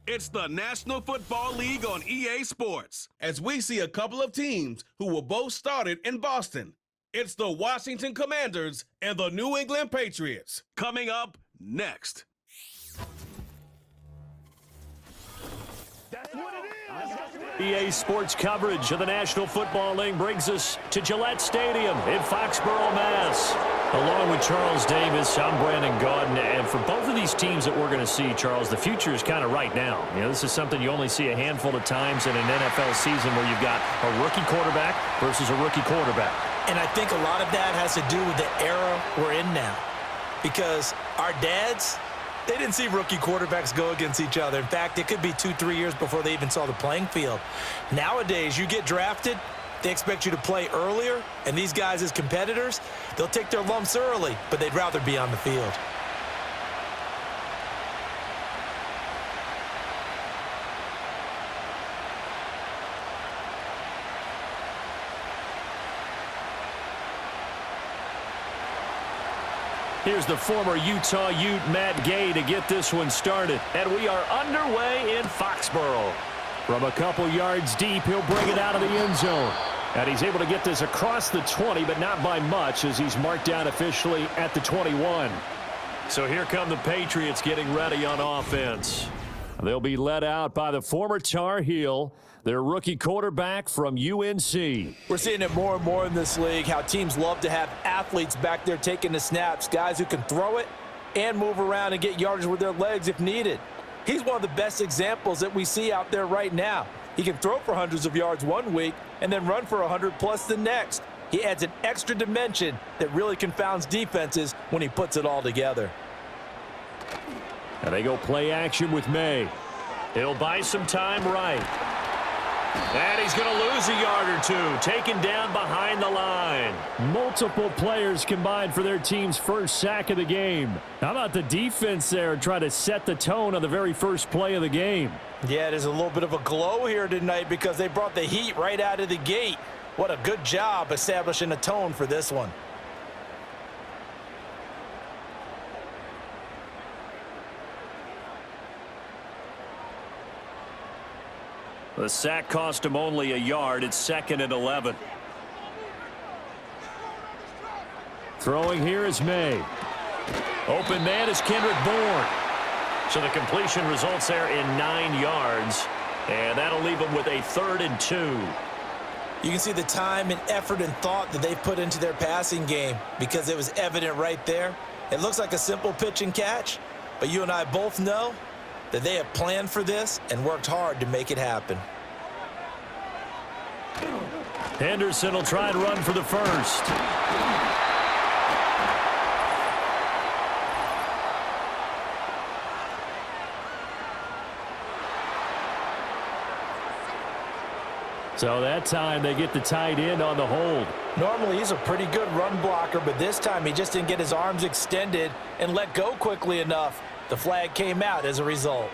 It's the National Football League on EA Sports, as we see a couple of teams who were both started in Boston. It's the Washington Commanders and the New England Patriots. Coming up next. EA Sports coverage of the National Football League brings us to Gillette Stadium in Foxborough, Mass. Along with Charles Davis, I'm Brandon Gaudin, and for both of these teams that we're going to see, Charles, the future is kind of right now. You know, this is something you only see a handful of times in an NFL season where you've got a rookie quarterback versus a rookie quarterback. And I think a lot of that has to do with the era we're in now, because our dads, they didn't see rookie quarterbacks go against each other. In fact, it could be 2-3 years before they even saw the playing field. Nowadays, you get drafted, they expect you to play earlier, and these guys as competitors, they'll take their lumps early, but they'd rather be on the field. Here's the former Utah Ute, Matt Gay, to get this one started. And we are underway in Foxborough. From a couple yards deep, he'll bring it out of the end zone. And he's able to get this across the 20, but not by much, as he's marked down officially at the 21. So here come the Patriots getting ready on offense. They'll be led out by the former Tar Heel, their rookie quarterback from UNC. We're seeing it more and more in this league, how teams love to have athletes back there taking the snaps, guys who can throw it and move around and get yardage with their legs if needed. He's one of the best examples that we see out there right now. He can throw for hundreds of yards one week and then run for 100+ the next. He adds an extra dimension that really confounds defenses when he puts it all together. And they go play action with May. He'll buy some time right. And he's going to lose a yard or two, taken down behind the line. Multiple players combined for their team's first sack of the game. How about the defense there trying to set the tone on the very first play of the game? Yeah, there's a little bit of a glow here tonight because they brought the heat right out of the gate. What a good job establishing a tone for this one. The sack cost him only a yard. It's 2nd and 11. Throwing here is May. Open man is Kendrick Bourne. So the completion results there in 9 yards. And that'll leave him with a 3rd and 2. You can see the time and effort and thought that they've put into their passing game because it was evident right there. It looks like a simple pitch and catch, but you and I both know that they have planned for this and worked hard to make it happen. Henderson will try and run for the first. So that time they get the tight end on the hold. Normally he's a pretty good run blocker, but this time he just didn't get his arms extended and let go quickly enough. The flag came out as a result.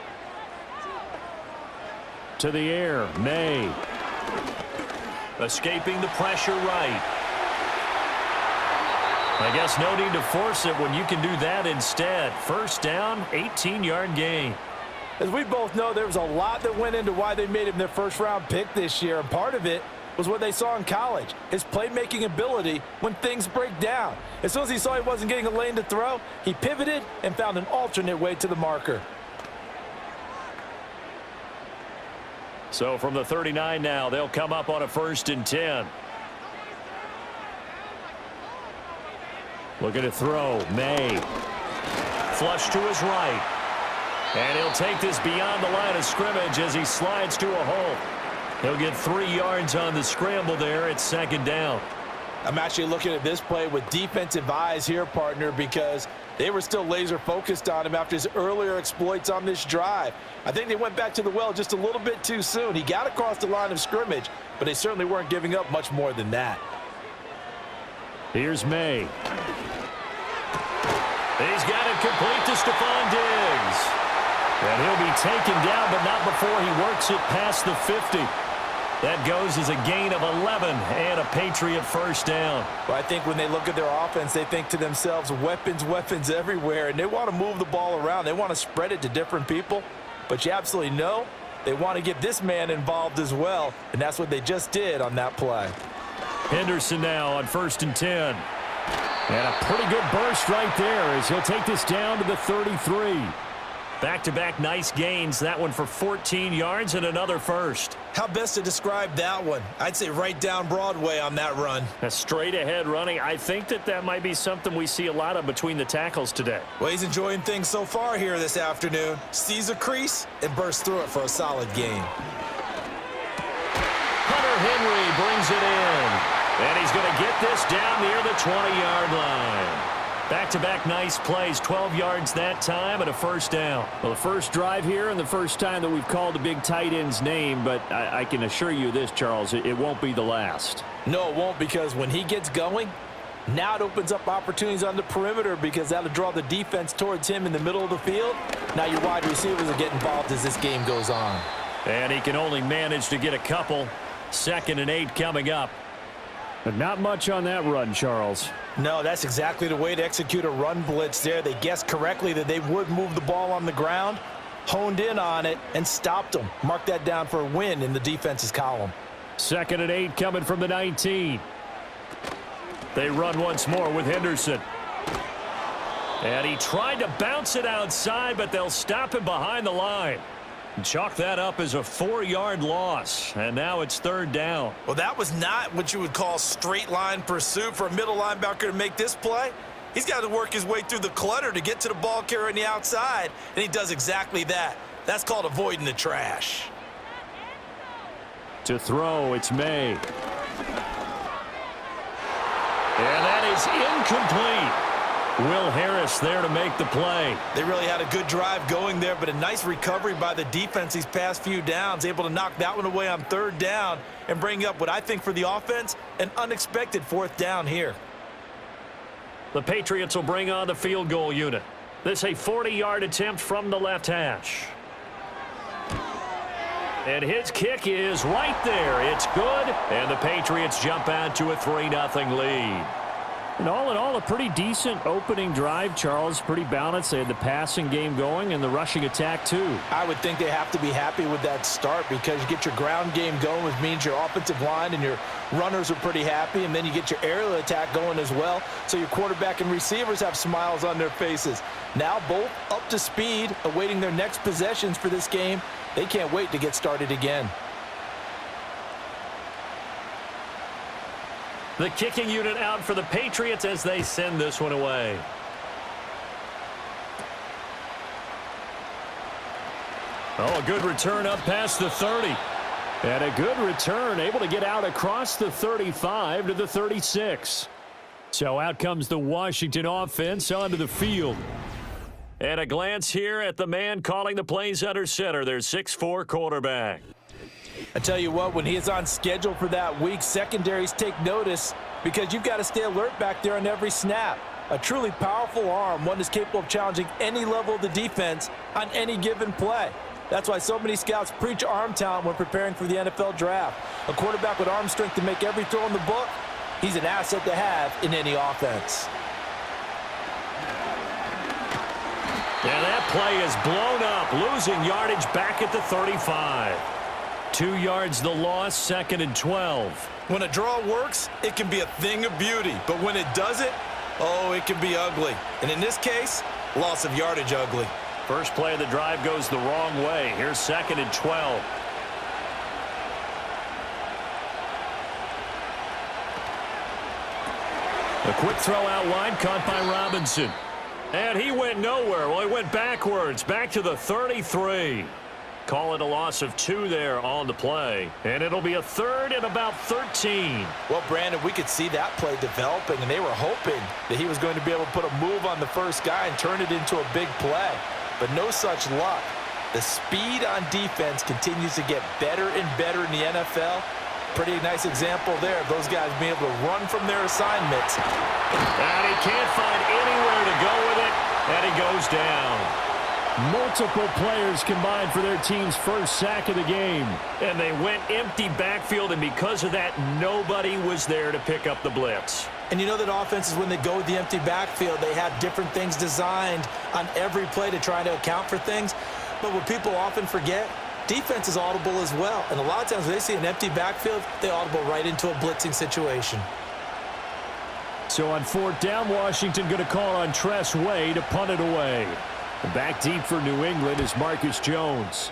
To the air, May. Escaping the pressure right. I guess no need to force it when you can do that instead. First down, 18-yard gain. As we both know, there was a lot that went into why they made him their first-round pick this year, and part of it was what they saw in college, his playmaking ability when things break down. As soon as he saw he wasn't getting a lane to throw, he pivoted and found an alternate way to the marker. So from the 39 now, they'll come up on a 1st and 10. Looking to throw, May. Flush to his right. And he'll take this beyond the line of scrimmage as he slides to a hole. He'll get 3 yards on the scramble there at 2nd down. I'm actually looking at this play with defensive eyes here, partner, because they were still laser focused on him after his earlier exploits on this drive. I think they went back to the well just a little bit too soon. He got across the line of scrimmage, but they certainly weren't giving up much more than that. Here's May. He's got it complete to Stephon Diggs. And he'll be taken down, but not before he works it past the 50. That goes as a gain of 11 and a Patriot first down. Well, I think when they look at their offense, they think to themselves, weapons, weapons everywhere, and they want to move the ball around. They want to spread it to different people. but you absolutely know they want to get this man involved as well, and that's what they just did on that play. Henderson now on 1st and 10. And a pretty good burst right there as he'll take this down to the 33. Back-to-back nice gains. That one for 14 yards and another first. How best to describe that one? I'd say right down Broadway on that run. A straight-ahead running. I think that might be something we see a lot of between the tackles today. Well, he's enjoying things so far here this afternoon. Sees a crease and bursts through it for a solid gain. Hunter Henry brings it in. And he's going to get this down near the 20-yard line. Back-to-back nice plays, 12 yards that time and a first down. Well, the first drive here and the first time that we've called a big tight end's name, but I can assure you this, Charles, it won't be the last. No, it won't, because when he gets going, now it opens up opportunities on the perimeter because that'll draw the defense towards him in the middle of the field. Now your wide receivers will get involved as this game goes on. And he can only manage to get a couple. 2nd and 8 coming up. But not much on that run, Charles. No, that's exactly the way to execute a run blitz there. They guessed correctly that they would move the ball on the ground, honed in on it, and stopped them. Mark that down for a win in the defense's column. 2nd and 8 coming from the 19. They run once more with Henderson. And he tried to bounce it outside, but they'll stop him behind the line. Chalk that up as a 4-yard loss, and now it's 3rd down. Well, that was not what you would call straight line pursuit for a middle linebacker to make this play. He's got to work his way through the clutter to get to the ball carrier on the outside, and he does exactly that. That's called avoiding the trash. To throw, it's May. And that is incomplete. Will Harris there to make the play. They really had a good drive going there, but a nice recovery by the defense these past few downs, able to knock that one away on 3rd down and bring up what I think for the offense, an unexpected 4th down here. The Patriots will bring on the field goal unit. This a 40-yard attempt from the left hash. And his kick is right there. It's good, and the Patriots jump out to a 3-0 lead. And all in all, a pretty decent opening drive, Charles. Pretty balanced. They had the passing game going and the rushing attack, too. I would think they have to be happy with that start because you get your ground game going, which means your offensive line and your runners are pretty happy, and then you get your aerial attack going as well, so your quarterback and receivers have smiles on their faces. Now both up to speed, awaiting their next possessions for this game. They can't wait to get started again. The kicking unit out for the Patriots as they send this one away. Oh, a good return up past the 30. And a good return, able to get out across the 35 to the 36. So out comes the Washington offense onto the field. And a glance here at the man calling the plays under center, their 6'4" quarterback. I tell you what, when he is on schedule for that week, secondaries take notice because you've got to stay alert back there on every snap. A truly powerful arm, one that's capable of challenging any level of the defense on any given play. That's why so many scouts preach arm talent when preparing for the NFL draft. A quarterback with arm strength to make every throw in the book, he's an asset to have in any offense. And that play is blown up, losing yardage back at the 35. 2 yards the loss, 2nd and 12. When a draw works, it can be a thing of beauty. But when it doesn't, oh, it can be ugly. And in this case, loss of yardage ugly. First play of the drive goes the wrong way. Here's 2nd and 12. A quick throw out wide, caught by Robinson. And he went nowhere. Well, he went backwards, back to the 33. Call it a loss of 2 there on the play. And it'll be a 3rd and about 13. Well, Brandon, we could see that play developing, and they were hoping that he was going to be able to put a move on the first guy and turn it into a big play. But no such luck. The speed on defense continues to get better and better in the NFL. Pretty nice example there of those guys being able to run from their assignments. And he can't find anywhere to go with it, and he goes down. Multiple players combined for their team's first sack of the game. And they went empty backfield, and because of that, nobody was there to pick up the blitz. And you know that offenses, when they go with the empty backfield, they have different things designed on every play to try to account for things. But what people often forget, defense is audible as well. And a lot of times when they see an empty backfield, they audible right into a blitzing situation. So on 4th down, Washington going to call on Tress Way to punt it away. And back deep for New England is Marcus Jones.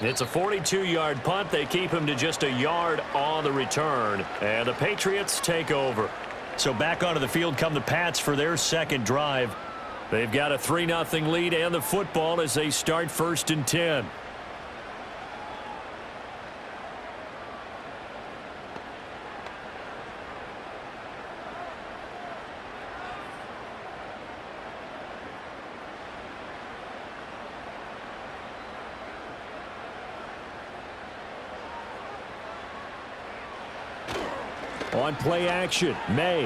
It's a 42-yard punt. They keep him to just a yard on the return. And the Patriots take over. So back onto the field come the Pats for their second drive. They've got a 3-0 lead and the football as they start 1st and 10. On play action, May.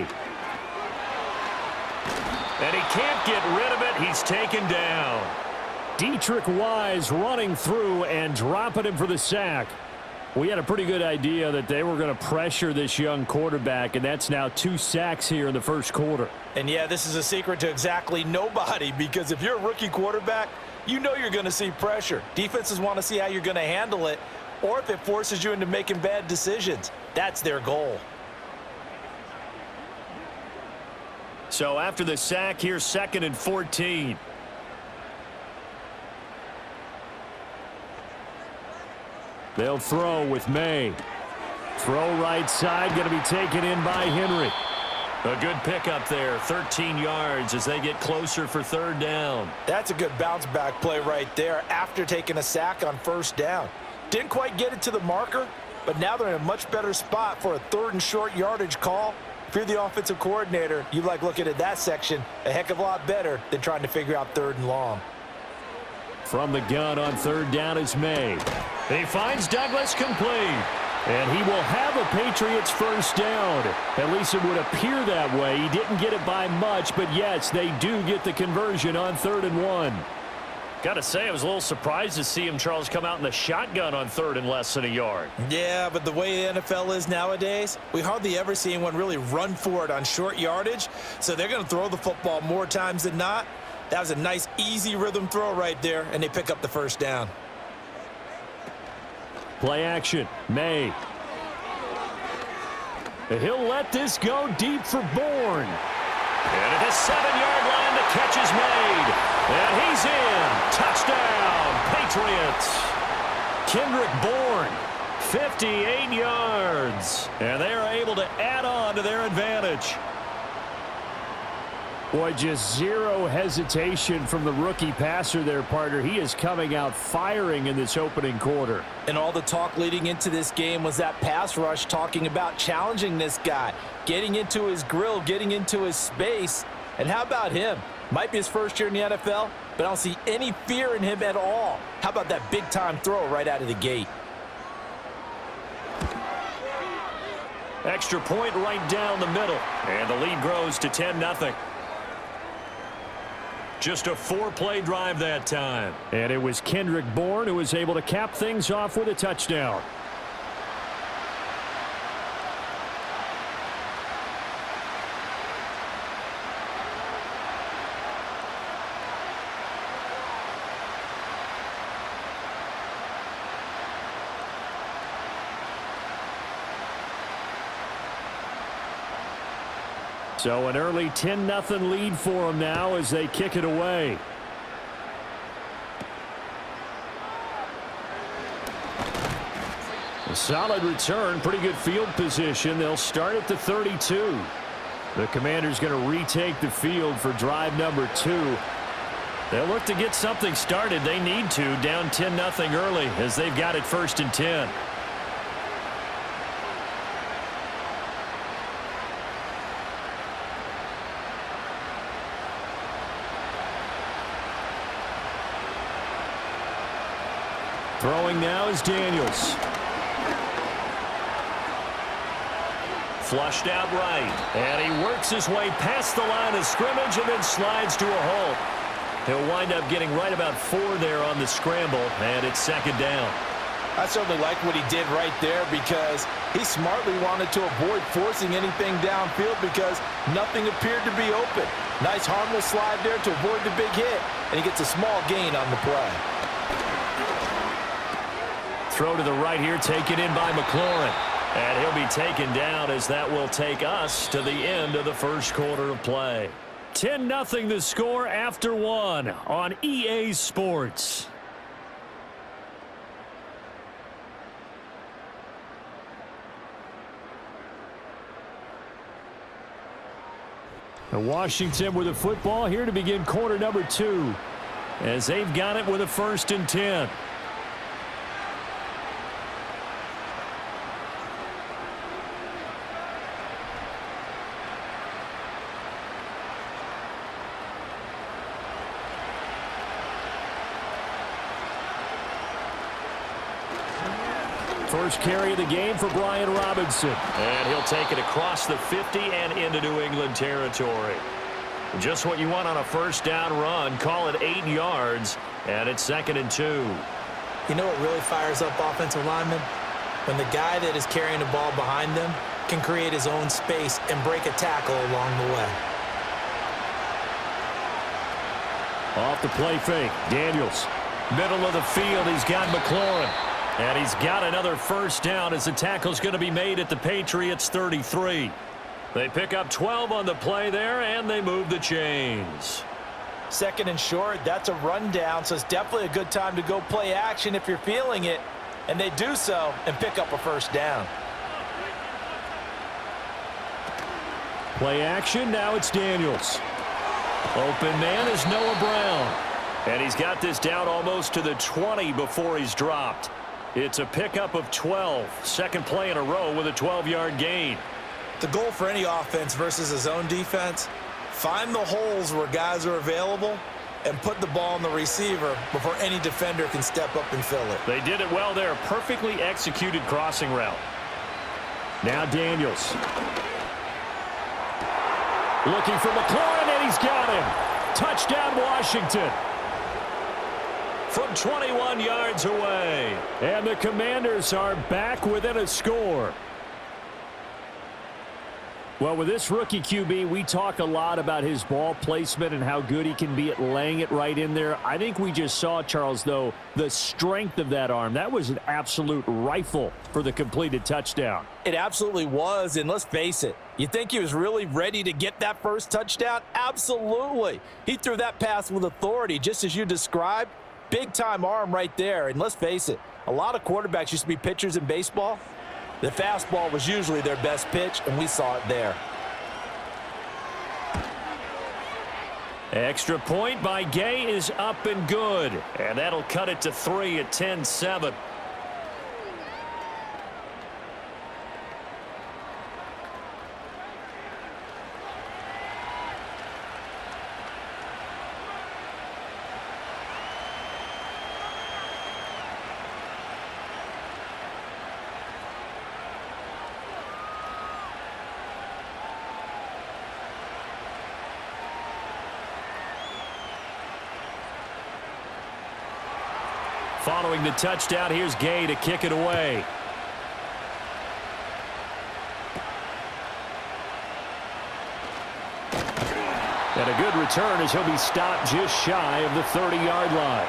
And he can't get rid of it. He's taken down. Dietrich Wise running through and dropping him for the sack. We had a pretty good idea that they were going to pressure this young quarterback, and that's now 2 sacks here in the first quarter. And yeah, this is a secret to exactly nobody, because if you're a rookie quarterback, you know you're going to see pressure. Defenses want to see how you're going to handle it, or if it forces you into making bad decisions. That's their goal. So after the sack, here's 2nd and 14. They'll throw with May. Throw right side, going to be taken in by Henry. A good pickup there, 13 yards as they get closer for 3rd down. That's a good bounce back play right there after taking a sack on 1st down. Didn't quite get it to the marker, but now they're in a much better spot for a 3rd and short yardage call. If you're the offensive coordinator, you like looking at that section a heck of a lot better than trying to figure out 3rd and long. From the gun on 3rd down is May. He finds Douglas complete. And he will have a Patriots 1st down. At least it would appear that way. He didn't get it by much, but yes, they do get the conversion on 3rd and 1. Got to say, I was a little surprised to see him, Charles, come out in the shotgun on 3rd and less than a yard. Yeah, but the way the NFL is nowadays, we hardly ever see anyone really run for it on short yardage. So they're going to throw the football more times than not. That was a nice, easy rhythm throw right there, and they pick up the 1st down. Play action, May. He'll let this go deep for Bourne. And at the 7-yard line, the catch is made. And he's in. Touchdown, Patriots. Kendrick Bourne, 58 yards. And they are able to add on to their advantage. Boy, just zero hesitation from the rookie passer there, partner. He is coming out firing in this opening quarter. And all the talk leading into this game was that pass rush talking about challenging this guy, getting into his grill, getting into his space. And how about him? Might be his first year in the NFL, but I don't see any fear in him at all. How about that big-time throw right out of the gate? Extra point right down the middle. And the lead grows to 10-0. Just a 4-play drive that time. And it was Kendrick Bourne who was able to cap things off with a touchdown. So an early 10-0 lead for them now as they kick it away. A solid return, pretty good field position. They'll start at the 32. The Commanders going to retake the field for drive number 2. They'll look to get something started. They need to, down 10-0 early as they've got it 1st and 10. Throwing now is Daniels. Flushed out right. And he works his way past the line of scrimmage and then slides to a halt. He'll wind up getting right about 4 there on the scramble, and it's 2nd down. I certainly like what he did right there because he smartly wanted to avoid forcing anything downfield because nothing appeared to be open. Nice harmless slide there to avoid the big hit, and he gets a small gain on the play. Throw to the right here, taken in by McLaurin. And he'll be taken down as that will take us to the end of the first quarter of play. 10-0 the score after one on EA Sports. Washington with the football here to begin quarter number 2 as they've got it with a 1st and 10. First carry of the game for Brian Robinson. And he'll take it across the 50 and into New England territory. Just what you want on a first down run. Call it 8 yards, and it's 2nd and 2. You know what really fires up offensive linemen? When the guy that is carrying the ball behind them can create his own space and break a tackle along the way. Off the play fake, Daniels. Middle of the field, he's got McLaurin. And he's got another first down as the tackle's going to be made at the Patriots 33. They pick up 12 on the play there, and they move the chains. 2nd and short, that's a rundown, so it's definitely a good time to go play action if you're feeling it. And they do so and pick up a first down. Play action, now it's Daniels. Open man is Noah Brown. And he's got this down almost to the 20 before he's dropped. It's a pickup of 12. 2nd play in a row with a 12-yard gain. The goal for any offense versus a zone defense, find the holes where guys are available and put the ball on the receiver before any defender can step up and fill it. They did it well there. Perfectly executed crossing route. Now Daniels. Looking for McLaurin, and he's got him. Touchdown, Washington. From 21 yards away. And the Commanders are back within a score. Well, with this rookie QB, we talk a lot about his ball placement and how good he can be at laying it right in there. I think we just saw, Charles, though, the strength of that arm. That was an absolute rifle for the completed touchdown. It absolutely was, and let's face it. You think he was really ready to get that first touchdown? Absolutely. He threw that pass with authority, just as you described. Big-time arm right there, and let's face it, a lot of quarterbacks used to be pitchers in baseball. The fastball was usually their best pitch, and we saw it there. Extra point by Gay is up and good, and that'll cut it to 3 at 10-7. Following the touchdown, here's Gay to kick it away. And a good return as he'll be stopped just shy of the 30-yard line.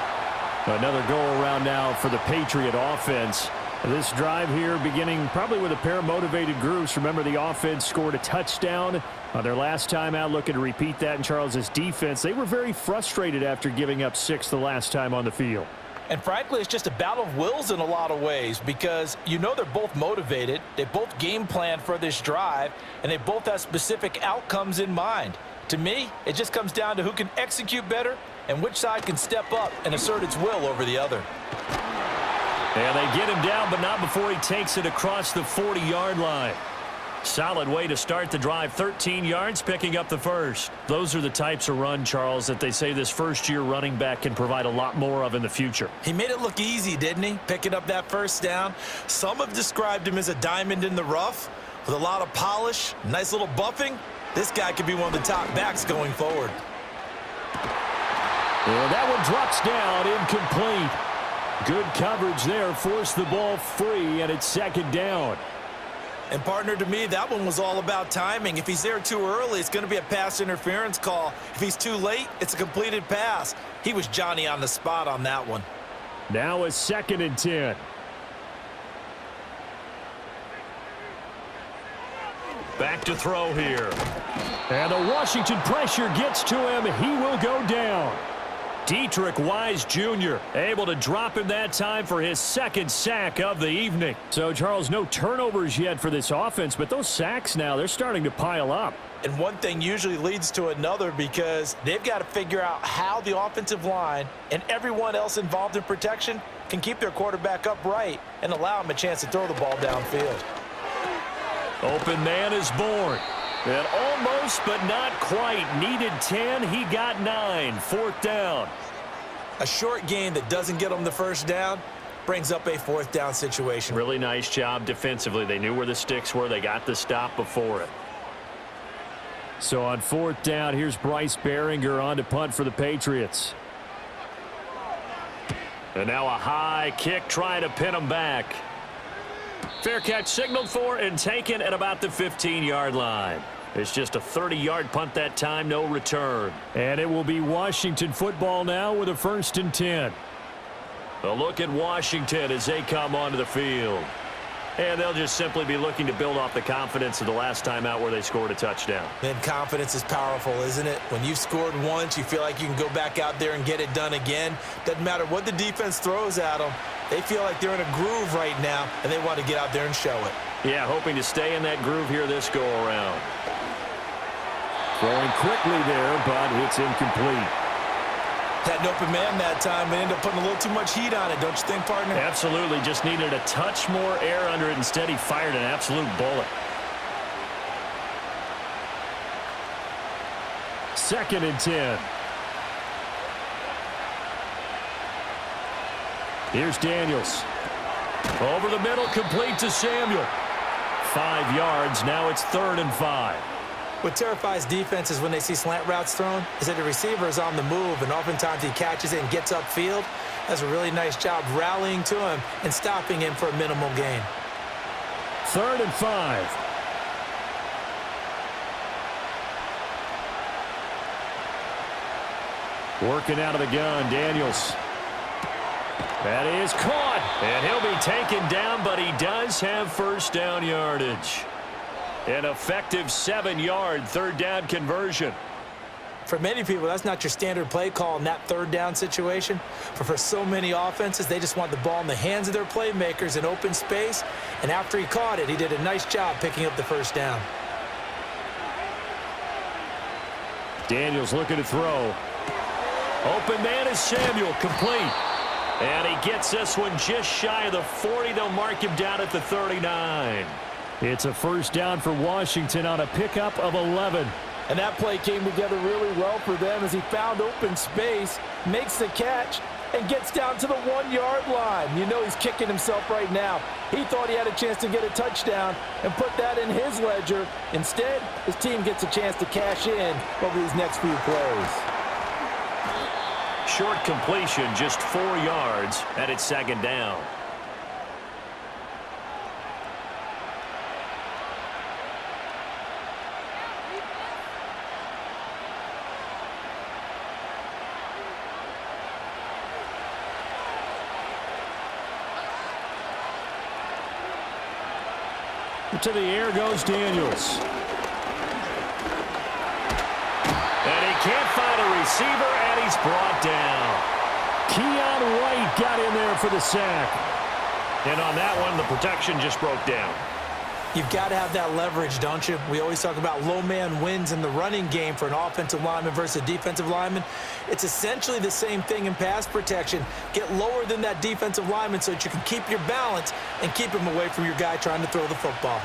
Another go-around now for the Patriot offense. This drive here beginning probably with a pair of motivated groups. Remember, the offense scored a touchdown on their last time out, looking to repeat that in Charles's defense. They were very frustrated after giving up 6 the last time on the field. And frankly, it's just a battle of wills in a lot of ways because you know they're both motivated. They both game plan for this drive, and they both have specific outcomes in mind. To me, it just comes down to who can execute better and which side can step up and assert its will over the other. And they get him down, but not before he takes it across the 40-yard line. Solid way to start the drive. 13 yards, picking up the first. Those are the types of run, Charles, that they say this first-year running back can provide a lot more of in the future. He made it look easy, didn't he? Picking up that first down. Some have described him as a diamond in the rough with a lot of polish, nice little buffing. This guy could be one of the top backs going forward. And that one drops down, incomplete. Good coverage there, forced the ball free, and it's 2nd down. And, partner, to me, that one was all about timing. If he's there too early, it's going to be a pass interference call. If he's too late, it's a completed pass. He was Johnny on the spot on that one. Now a 2nd and 10. Back to throw here. And the Washington pressure gets to him. He will go down. Dietrich Wise Jr. able to drop him that time for his 2nd sack of the evening. So, Charles, no turnovers yet for this offense, but those sacks now, they're starting to pile up. And one thing usually leads to another because they've got to figure out how the offensive line and everyone else involved in protection can keep their quarterback upright and allow him a chance to throw the ball downfield. Open man is born. And almost, but not quite. Needed 10. He got 9. 4th down. A short gain that doesn't get them the first down brings up a 4th down situation. Really nice job defensively. They knew where the sticks were. They got the stop before it. So on 4th down, here's Bryce Behringer on to punt for the Patriots. And now a high kick trying to pin him back. Fair catch signaled for and taken at about the 15-yard line. It's just a 30-yard punt that time, no return. And it will be Washington football now with a 1st and 10. A look at Washington as they come onto the field. And they'll just simply be looking to build off the confidence of the last time out where they scored a touchdown. And confidence is powerful, isn't it? When you've scored once, you feel like you can go back out there and get it done again. Doesn't matter what the defense throws at them. They feel like they're in a groove right now, and they want to get out there and show it. Yeah, hoping to stay in that groove here this go-around. Throwing quickly there, but it's incomplete. Had an open man that time, but ended up putting a little too much heat on it, don't you think, partner? Absolutely. Just needed a touch more air under it. Instead, he fired an absolute bullet. 2nd and 10. Here's Daniels. Over the middle, complete to Samuel. 5 yards. Now it's 3rd and 5. What terrifies defenses when they see slant routes thrown is that the receiver is on the move, and oftentimes he catches it and gets upfield. Does a really nice job rallying to him and stopping him for a minimal gain. 3rd and 5. Working out of the gun, Daniels. That is caught, and he'll be taken down, but he does have 1st down yardage. An effective 7-yard 3rd down conversion. For many people, that's not your standard play call in that 3rd down situation. But for so many offenses, they just want the ball in the hands of their playmakers in open space. And after he caught it, he did a nice job picking up the 1st down. Daniels looking to throw. Open man is Samuel, complete. And he gets this one just shy of the 40. They'll mark him down at the 39. It's a 1st down for Washington on a pickup of 11. And that play came together really well for them as he found open space, makes the catch, and gets down to the 1-yard line. You know he's kicking himself right now. He thought he had a chance to get a touchdown and put that in his ledger. Instead, his team gets a chance to cash in over these next few plays. Short completion, just 4 yards, and it's 2nd down. To the air goes Daniels. And he can't find a receiver, and he's brought down. Keon White got in there for the sack. And on that one, the protection just broke down. You've got to have that leverage, don't you? We always talk about low man wins in the running game for an offensive lineman versus a defensive lineman. It's essentially the same thing in pass protection. Get lower than that defensive lineman so that you can keep your balance and keep him away from your guy trying to throw the football.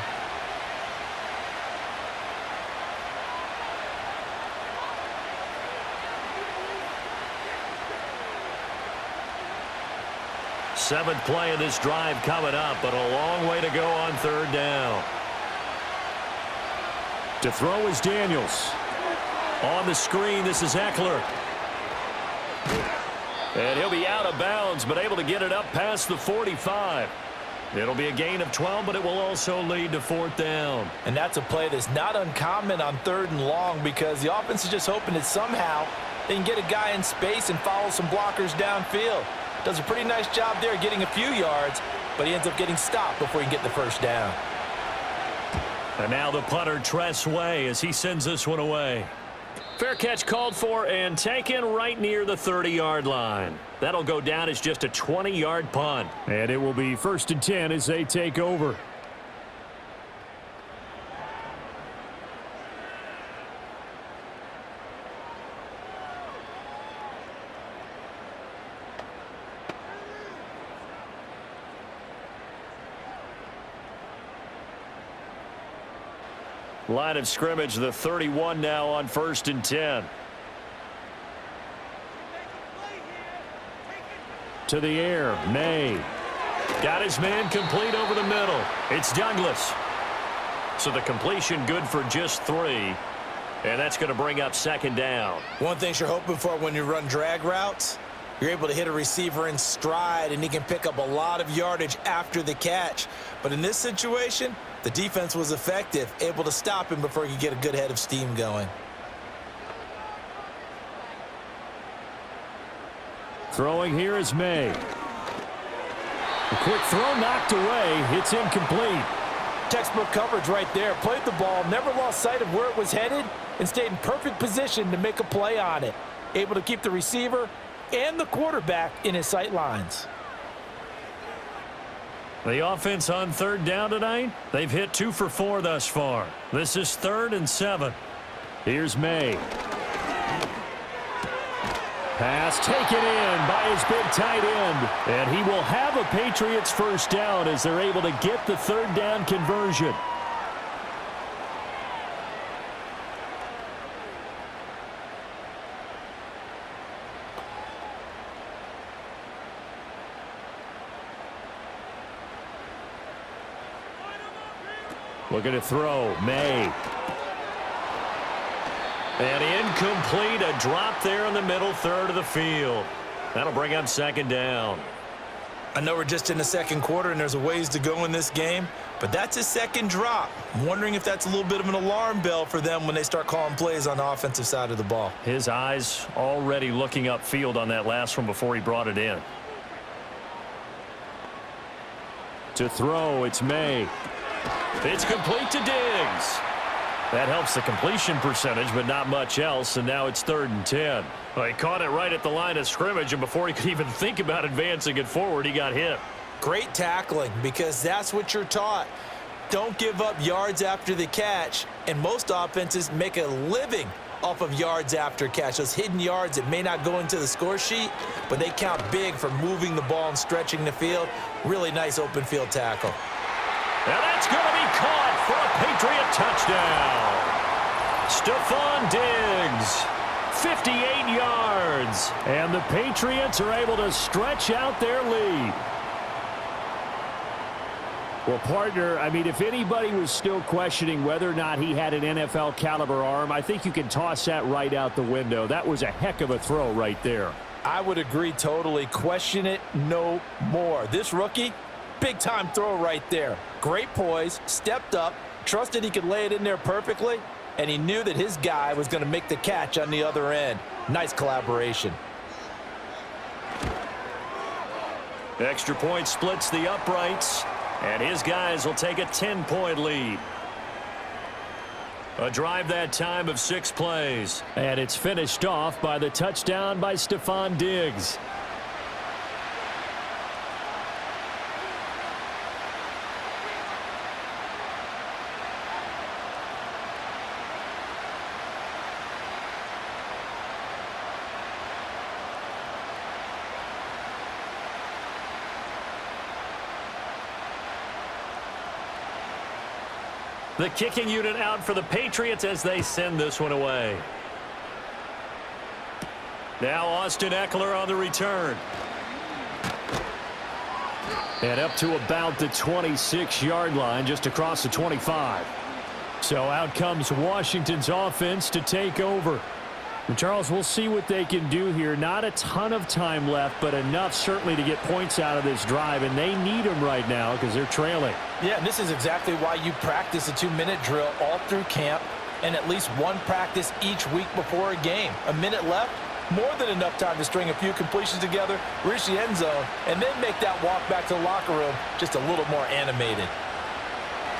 Seventh play of this drive coming up, but a long way to go on 3rd down. To throw is Daniels. On the screen, this is Eckler. And he'll be out of bounds, but able to get it up past the 45. It'll be a gain of 12, but it will also lead to 4th down. And that's a play that's not uncommon on 3rd and long because the offense is just hoping that somehow they can get a guy in space and follow some blockers downfield. Does a pretty nice job there getting a few yards, but he ends up getting stopped before he can get the 1st down. And now the punter, Tress Way, as he sends this one away. Fair catch called for and taken right near the 30-yard line. That'll go down as just a 20-yard punt. And it will be 1st and 10 as they take over. Line of scrimmage, the 31 now on 1st and 10. To the air, May. Got his man complete over the middle. It's Douglas. So the completion good for just 3. And that's going to bring up 2nd down. One thing you're hoping for when you run drag routes, you're able to hit a receiver in stride, and he can pick up a lot of yardage after the catch. But in this situation, the defense was effective, able to stop him before he could get a good head of steam going. Throwing here is May. A quick throw knocked away. It's incomplete. Textbook coverage right there. Played the ball, never lost sight of where it was headed, and stayed in perfect position to make a play on it. Able to keep the receiver and the quarterback in his sight lines. The offense on 3rd down tonight, they've hit 2 for 4 thus far. This is 3rd and 7. Here's May. Pass taken in by his big tight end. And he will have a Patriots 1st down as they're able to get the 3rd down conversion. Looking to throw, May. And incomplete, a drop there in the middle 3rd of the field. That'll bring up 2nd down. I know we're just in the 2nd quarter and there's a ways to go in this game, but that's his 2nd drop. I'm wondering if that's a little bit of an alarm bell for them when they start calling plays on the offensive side of the ball. His eyes already looking upfield on that last one before he brought it in. To throw, it's May. It's complete to Diggs. That helps the completion percentage, but not much else, and now it's 3rd and 10. Well, he caught it right at the line of scrimmage, and before he could even think about advancing it forward, he got hit. Great tackling, because that's what you're taught. Don't give up yards after the catch, and most offenses make a living off of yards after catch. Those hidden yards that may not go into the score sheet, but they count big for moving the ball and stretching the field. Really nice open field tackle. Now that's going to be caught for a Patriot touchdown. Stephon Diggs, 58 yards. And the Patriots are able to stretch out their lead. Well, partner, I mean, if anybody was still questioning whether or not he had an NFL caliber arm, I think you can toss that right out the window. That was a heck of a throw right there. I would agree totally. Question it no more. This rookie, big-time throw right there. Great poise, stepped up, trusted he could lay it in there perfectly, and he knew that his guy was going to make the catch on the other end. Nice collaboration. Extra point splits the uprights, and his guys will take a 10-point lead. A drive that time of 6 plays. And it's finished off by the touchdown by Stephon Diggs. The kicking unit out for the Patriots as they send this one away. Now Austin Eckler on the return. And up to about the 26-yard line, just across the 25. So out comes Washington's offense to take over. And Charles, we'll see what they can do here. Not a ton of time left, but enough certainly to get points out of this drive, and they need them right now because they're trailing. Yeah, and this is exactly why you practice a 2-minute drill all through camp and at least one practice each week before a game. A minute left, more than enough time to string a few completions together, reach the end zone, and then make that walk back to the locker room just a little more animated.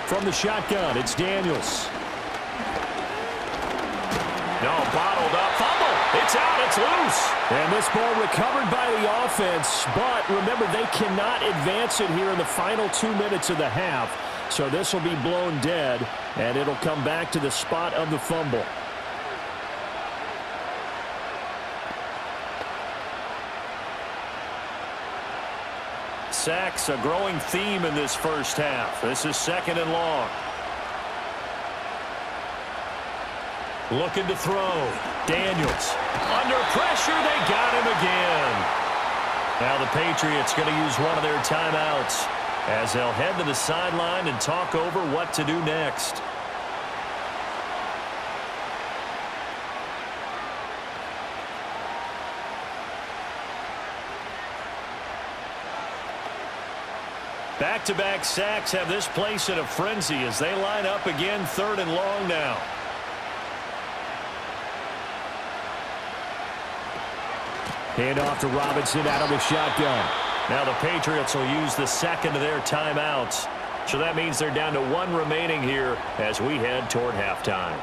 From the shotgun, it's Daniels. No, bottled up. Fumble. It's out. It's loose. And this ball recovered by the offense. But remember, they cannot advance it here in the final 2 minutes of the half. So this will be blown dead, and it'll come back to the spot of the fumble. Sacks, a growing theme in this first half. This is 2nd and long. Looking to throw. Daniels. Under pressure, they got him again. Now the Patriots going to use one of their timeouts as they'll head to the sideline and talk over what to do next. Back-to-back sacks have this place in a frenzy as they line up again 3rd and long now. Hand off to Robinson out of the shotgun. Now the Patriots will use the 2nd of their timeouts. So that means they're down to 1 remaining here as we head toward halftime.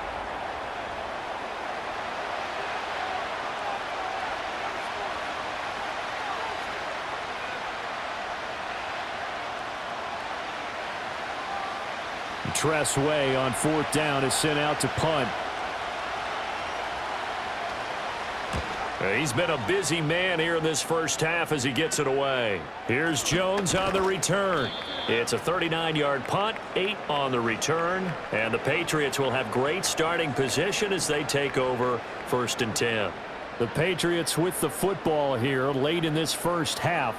Tress Way on 4th down is sent out to punt. He's been a busy man here in this first half as he gets it away. Here's Jones on the return. It's a 39-yard punt, 8 on the return, and the Patriots will have great starting position as they take over 1st and 10. The Patriots with the football here late in this first half.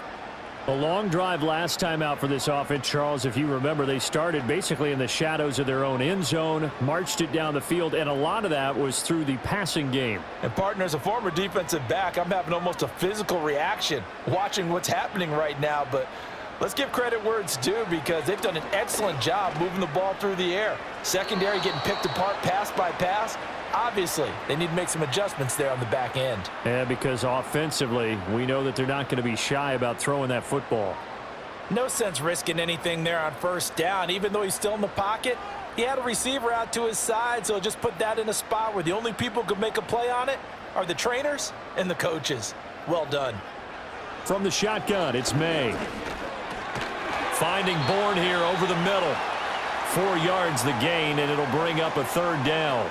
A long drive last time out for this offense, Charles. If you remember, they started basically in the shadows of their own end zone, marched it down the field, and a lot of that was through the passing game. And partner, as a former defensive back, I'm having almost a physical reaction watching what's happening right now. But let's give credit where it's due because they've done an excellent job moving the ball through the air. Secondary getting picked apart pass by pass. Obviously, they need to make some adjustments there on the back end. Yeah, because offensively, we know that they're not going to be shy about throwing that football. No sense risking anything there on 1st down. Even though he's still in the pocket, he had a receiver out to his side, so just put that in a spot where the only people who could make a play on it are the trainers and the coaches. Well done. From the shotgun, it's May. Finding Bourne here over the middle. 4 yards the gain, and it'll bring up a 3rd down.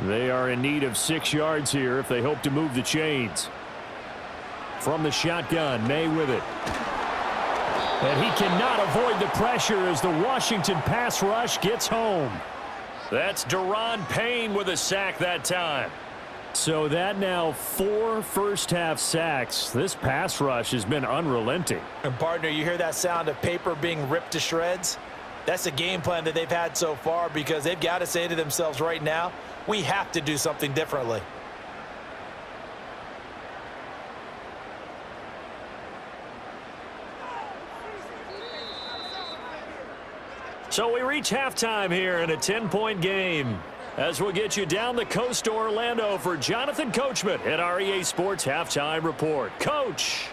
They are in need of 6 yards here if they hope to move the chains. From the shotgun, May with it. And he cannot avoid the pressure as the Washington pass rush gets home. That's Deron Payne with a sack that time. So that now 4 first-half sacks. This pass rush has been unrelenting. And partner, you hear that sound of paper being ripped to shreds? That's the game plan that they've had so far because they've got to say to themselves right now, we have to do something differently. So we reach halftime here in a 10-point game. As we'll get you down the coast to Orlando for Jonathan Coachman at our EA Sports Halftime Report. Coach.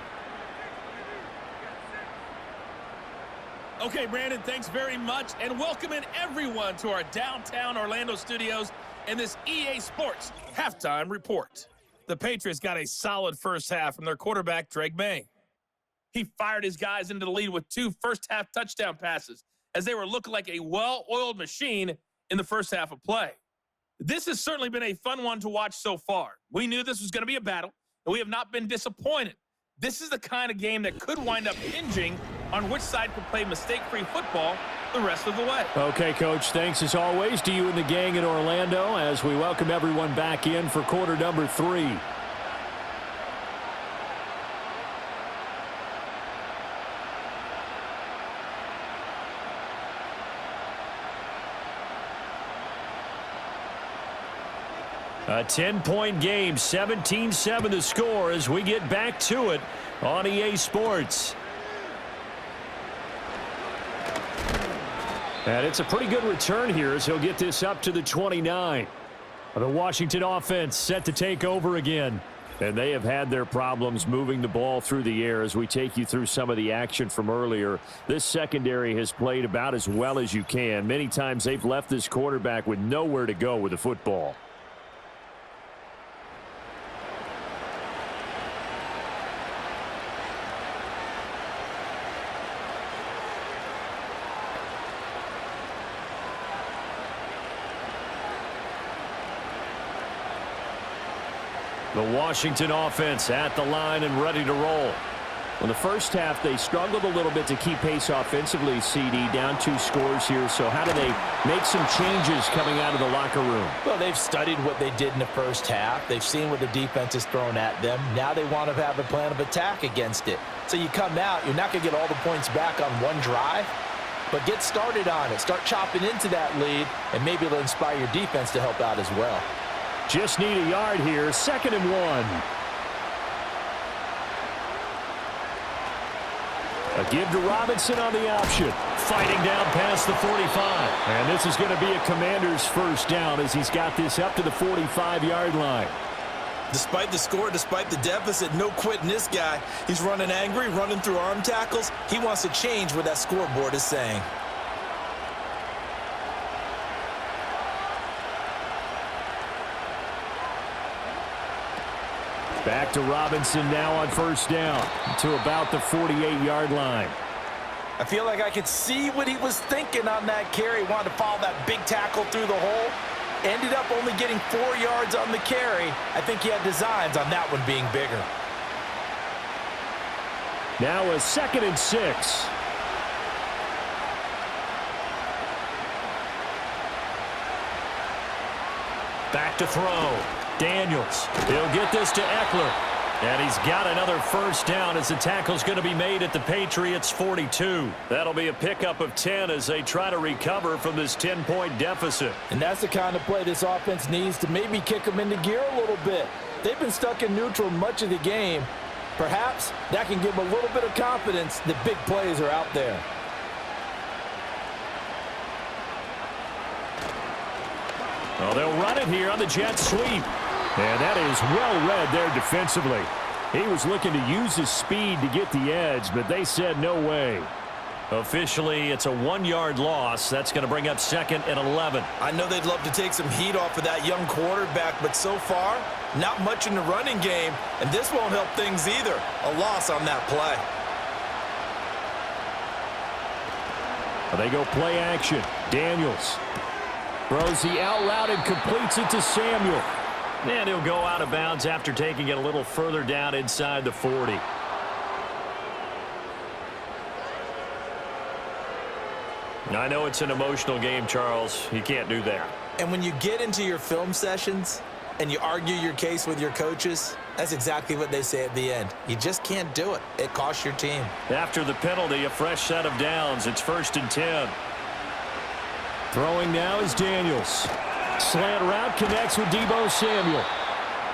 Okay, Brandon, thanks very much, and welcome in everyone to our downtown Orlando studios and this EA Sports Halftime Report. The Patriots got a solid first half from their quarterback, Drake May. He fired his guys into the lead with 2 first-half touchdown passes as they were looking like a well-oiled machine in the first half of play. This has certainly been a fun one to watch so far. We knew this was going to be a battle, and we have not been disappointed. This is the kind of game that could wind up hinging on which side could play mistake-free football the rest of the way. Okay, Coach, thanks as always to you and the gang in Orlando as we welcome everyone back in for quarter number 3. A 10-point game, 17-7 the score as we get back to it on EA Sports. And it's a pretty good return here as he'll get this up to the 29. The Washington offense set to take over again. And they have had their problems moving the ball through the air as we take you through some of the action from earlier. This secondary has played about as well as you can. Many times they've left this quarterback with nowhere to go with the football. The Washington offense at the line and ready to roll. In the first half, they struggled a little bit to keep pace offensively, CD, down 2 scores here. So how do they make some changes coming out of the locker room? Well, they've studied what they did in the first half. They've seen what the defense has thrown at them. Now they want to have a plan of attack against it. So you come out, you're not going to get all the points back on one drive, but get started on it. Start chopping into that lead, and maybe it'll inspire your defense to help out as well. Just need a yard here, 2nd and 1. A give to Robinson on the option. Fighting down past the 45. And this is going to be a Commander's first down as he's got this up to the 45-yard line. Despite the score, despite the deficit, no quitting this guy. He's running angry, running through arm tackles. He wants to change what that scoreboard is saying. Back to Robinson now on first down to about the 48-yard line. I feel like I could see what he was thinking on that carry. Wanted to follow that big tackle through the hole. Ended up only getting 4 yards on the carry. I think he had designs on that one being bigger. Now a 2nd and 6. Back to throw. Daniels. He'll get this to Eckler. And he's got another first down as the tackle's going to be made at the Patriots 42. That'll be a pickup of 10 as they try to recover from this 10-point deficit. And that's the kind of play this offense needs to maybe kick them into gear a little bit. They've been stuck in neutral much of the game. Perhaps that can give them a little bit of confidence that big plays are out there. Well, they'll run it here on the jet sweep. And that is well read there defensively. He was looking to use his speed to get the edge, but they said no way. Officially, it's a 1-yard loss. That's going to bring up 2nd and 11. I know they'd love to take some heat off of that young quarterback, but so far, not much in the running game, and this won't help things either. A loss on that play. They go play action. Daniels throws the out route and completes it to Samuel. And he'll go out of bounds after taking it a little further down inside the 40. I know it's an emotional game, Charles. You can't do that. And when you get into your film sessions and you argue your case with your coaches, that's exactly what they say at the end. You just can't do it. It costs your team. After the penalty, a fresh set of downs. It's 1st and 10. Throwing now is Daniels. Slant route connects with Deebo Samuel.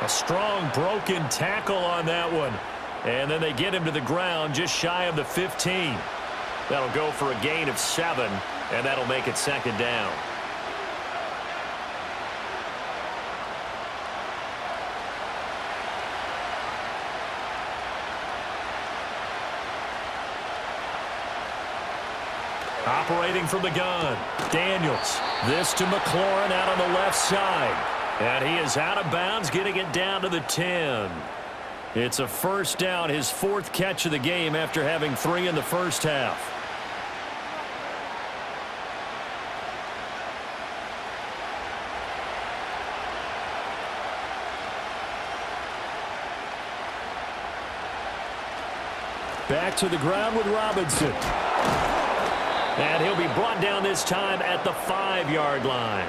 A strong broken tackle on that one. And then they get him to the ground just shy of the 15. That'll go for a gain of 7, and that'll make it 2nd down. Operating from the gun, Daniels. This to McLaurin out on the left side. And he is out of bounds, getting it down to the 10. It's a first down, his 4th catch of the game after having 3 in the first half. Back to the ground with Robinson. And he'll be brought down this time at the 5-yard line.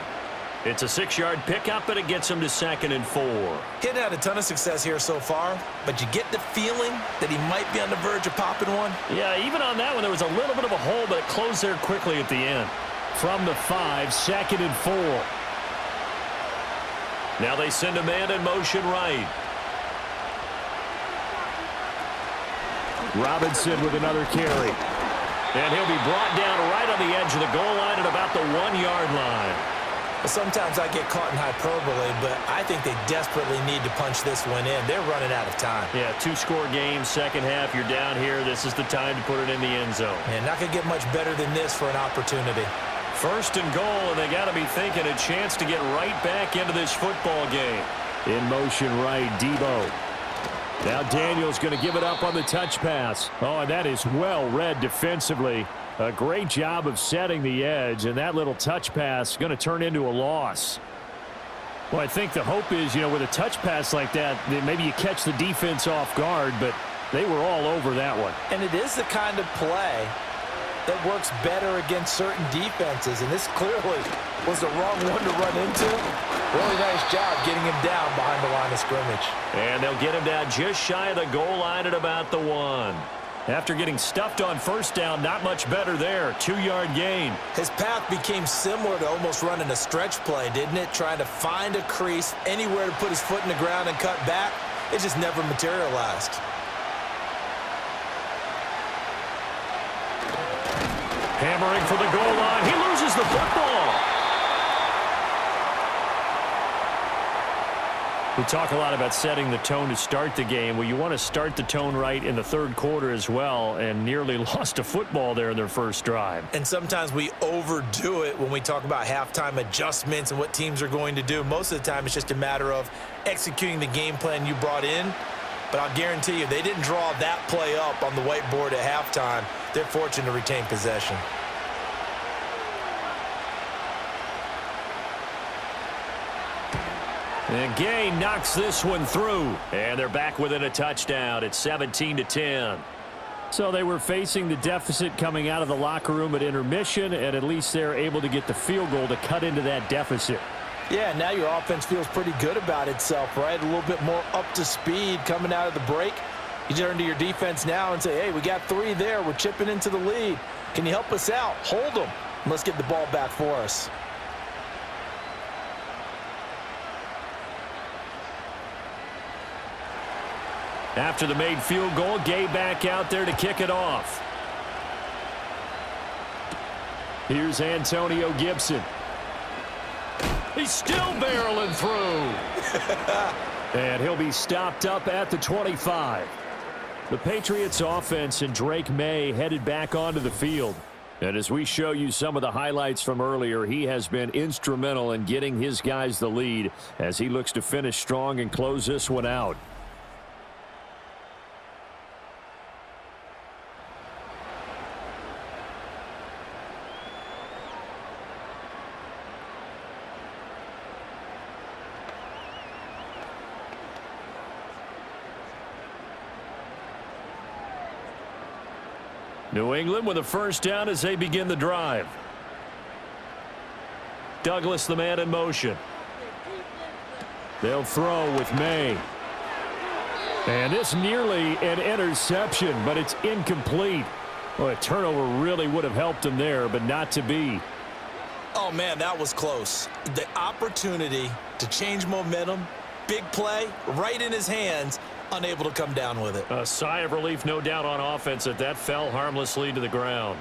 It's a 6-yard pickup, and it gets him to 2nd and 4. He hadn't had a ton of success here so far, but you get the feeling that he might be on the verge of popping one. Yeah, even on that one, there was a little bit of a hole, but it closed there quickly at the end. From the 5, 2nd and 4. Now they send a man in motion right. Robinson with another carry. And he'll be brought down right on the edge of the goal line at about the 1-yard line. Sometimes I get caught in hyperbole, but I think they desperately need to punch this one in. They're running out of time. Yeah, 2-score game, second half, you're down here. This is the time to put it in the end zone. And not going to get much better than this for an opportunity. First and goal, and they got to be thinking a chance to get right back into this football game. In motion right, Debo. Now Daniel's going to give it up on the touch pass. Oh, and that is well read defensively. A great job of setting the edge, and that little touch pass going to turn into a loss. Well, I think the hope is, with a touch pass like that maybe you catch the defense off guard, but they were all over that one. And it is the kind of play that works better against certain defenses, and this clearly was the wrong one to run into. Really nice job getting him down behind the line of scrimmage. And they'll get him down just shy of the goal line at about the 1. After getting stuffed on first down, not much better there. 2-yard gain. His path became similar to almost running a stretch play, didn't it? Trying to find a crease, anywhere to put his foot in the ground and cut back. It just never materialized. Hammering for the goal line. He loses the football. We talk a lot about setting the tone to start the game. Well, you want to start the tone right in the third quarter as well, and nearly lost a football there in their first drive. And sometimes we overdo it when we talk about halftime adjustments and what teams are going to do. Most of the time, it's just a matter of executing the game plan you brought in. But I'll guarantee you, they didn't draw that play up on the whiteboard at halftime. They're fortunate to retain possession. And Gay knocks this one through. And they're back within a touchdown. It's 17-10. So they were facing the deficit coming out of the locker room at intermission, and at least they're able to get the field goal to cut into that deficit. Yeah, now your offense feels pretty good about itself, right? A little bit more up to speed coming out of the break. You turn to your defense now and say, hey, we got 3 there. We're chipping into the lead. Can you help us out? Hold them. And let's get the ball back for us. After the made field goal, Gay back out there to kick it off. Here's Antonio Gibson. He's still barreling through. And he'll be stopped up at the 25. The Patriots offense and Drake May headed back onto the field. And as we show you some of the highlights from earlier, he has been instrumental in getting his guys the lead as he looks to finish strong and close this one out. New England with a first down as they begin the drive. Douglas, the man in motion. They'll throw with May. And this nearly an interception, but it's incomplete. Well, a turnover really would have helped him there, but not to be. Oh, man, that was close. The opportunity to change momentum, big play, right in his hands, unable to come down with it. A sigh of relief, no doubt, on offense that fell harmlessly to the ground.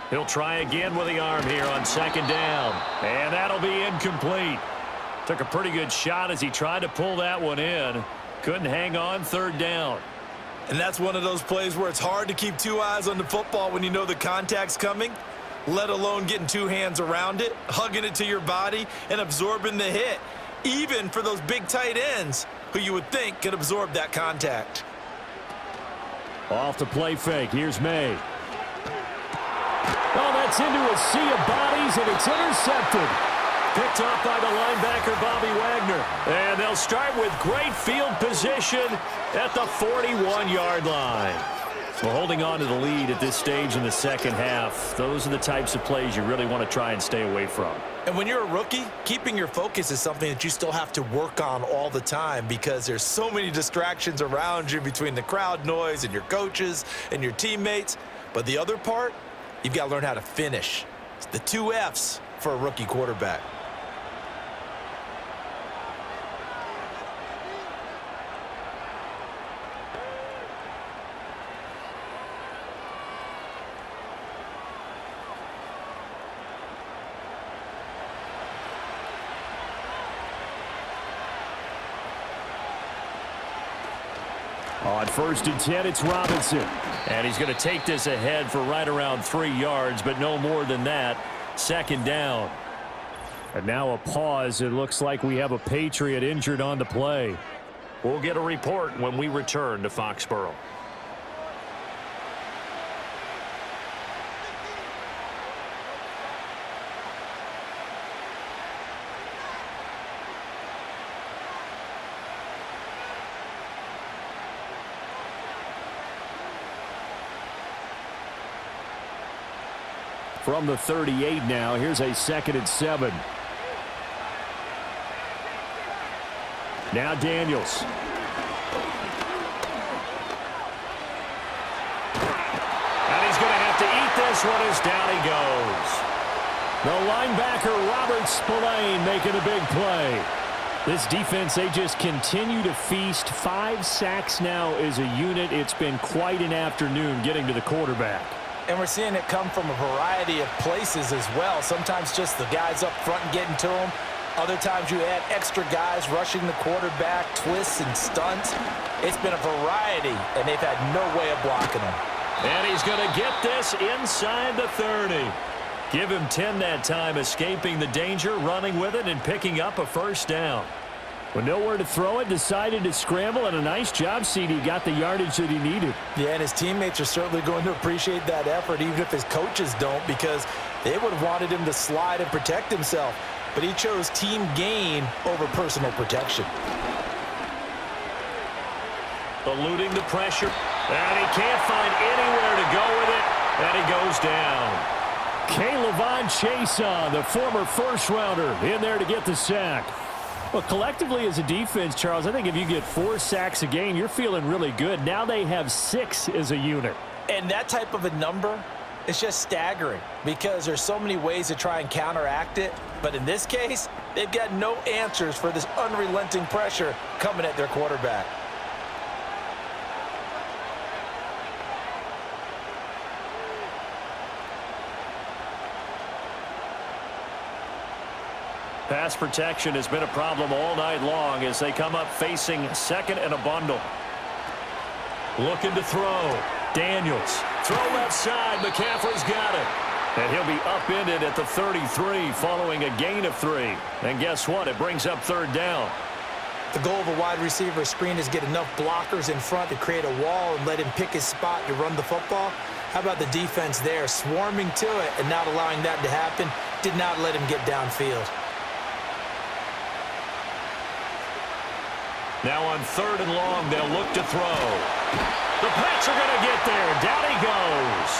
He'll try again with the arm here on second down. And that'll be incomplete. Took a pretty good shot as he tried to pull that one in. Couldn't hang on, third down. And that's one of those plays where it's hard to keep 2 eyes on the football when you know the contact's coming, let alone getting 2 hands around it, hugging it to your body, and absorbing the hit. Even for those big tight ends who you would think could absorb that contact. Off the play fake. Here's May. Oh, that's into a sea of bodies, and it's intercepted. Picked off by the linebacker, Bobby Wagner. And they'll start with great field position at the 41-yard line. Well, holding on to the lead at this stage in the second half, those are the types of plays you really want to try and stay away from. And when you're a rookie, keeping your focus is something that you still have to work on all the time because there's so many distractions around you between the crowd noise and your coaches and your teammates. But the other part, you've got to learn how to finish. It's the 2 F's for a rookie quarterback. On 1st and 10, it's Robinson. And he's going to take this ahead for right around 3 yards, but no more than that. 2nd down. And now a pause. It looks like we have a Patriot injured on the play. We'll get a report when we return to Foxborough. From the 38 now, here's a 2nd and 7. Now Daniels. And he's going to have to eat this one as down he goes. The linebacker, Robert Spillane, making a big play. This defense, they just continue to feast. 5 sacks now as a unit. It's been quite an afternoon getting to the quarterback. And we're seeing it come from a variety of places as well. Sometimes just the guys up front and getting to them. Other times you add extra guys rushing the quarterback, twists and stunts. It's been a variety, and they've had no way of blocking them. And he's going to get this inside the 30. Give him 10 that time, escaping the danger, running with it, and picking up a 1st down. With nowhere to throw it, decided to scramble, and a nice job, CD. Got the yardage that he needed. Yeah, and his teammates are certainly going to appreciate that effort, even if his coaches don't, because they would have wanted him to slide and protect himself. But he chose team gain over personal protection. Eluding the pressure. And he can't find anywhere to go with it. And he goes down. K'Lavon Chaisson, the former 1st-rounder, in there to get the sack. Well, collectively as a defense, Charles, I think if you get 4 sacks a game, you're feeling really good. Now they have 6 as a unit. And that type of a number is just staggering because there's so many ways to try and counteract it. But in this case, they've got no answers for this unrelenting pressure coming at their quarterback. Pass protection has been a problem all night long as they come up facing 2nd and a bundle. Looking to throw. Daniels. Throw left side. McCaffrey's got it. And he'll be upended at the 33 following a gain of 3. And guess what? It brings up 3rd down. The goal of a wide receiver screen is get enough blockers in front to create a wall and let him pick his spot to run the football. How about the defense there, swarming to it and not allowing that to happen? Did not let him get downfield. Now on 3rd and long, they'll look to throw. The Pats are going to get there. Down he goes.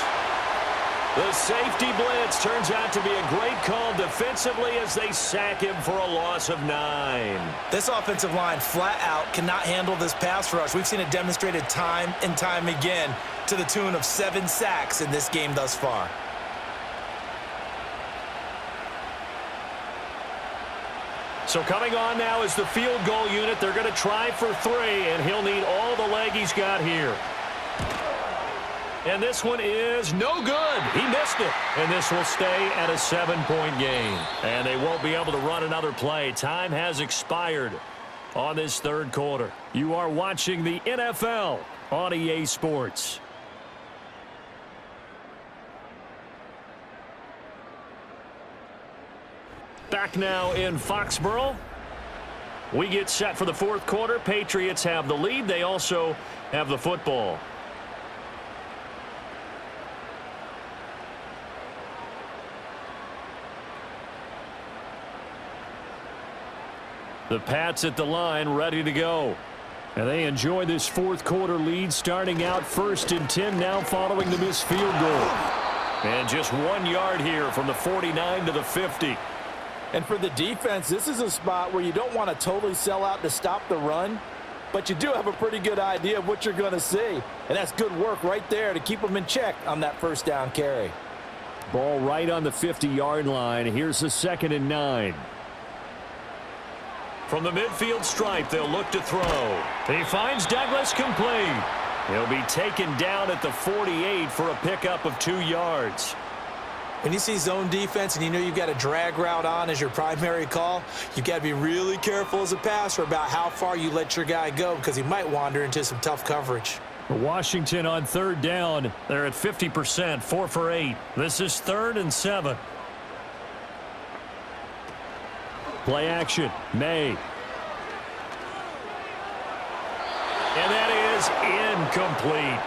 The safety blitz turns out to be a great call defensively as they sack him for a loss of 9. This offensive line flat out cannot handle this pass rush. We've seen it demonstrated time and time again to the tune of 7 sacks in this game thus far. So coming on now is the field goal unit. They're going to try for 3, and he'll need all the leg he's got here. And this one is no good. He missed it. And this will stay at a 7-point game. And they won't be able to run another play. Time has expired on this 3rd quarter. You are watching the NFL on EA Sports. Back now in Foxborough. We get set for the 4th quarter. Patriots have the lead. They also have the football. The Pats at the line, ready to go. And they enjoy this 4th quarter lead, starting out 1st and 10 now following the missed field goal. And just 1 yard here from the 49 to the 50. And for the defense, this is a spot where you don't want to totally sell out to stop the run, but you do have a pretty good idea of what you're going to see. And that's good work right there to keep them in check on that 1st down carry. Ball right on the 50-yard line. Here's the 2nd and 9. From the midfield stripe, they'll look to throw. He finds Douglas complete. He'll be taken down at the 48 for a pickup of 2 yards. When you see zone defense and you know you've got a drag route on as your primary call, you've got to be really careful as a passer about how far you let your guy go because he might wander into some tough coverage. Washington on third down. They're at 50%, 4 for 8. This is 3rd and 7. Play action, May. And that is incomplete.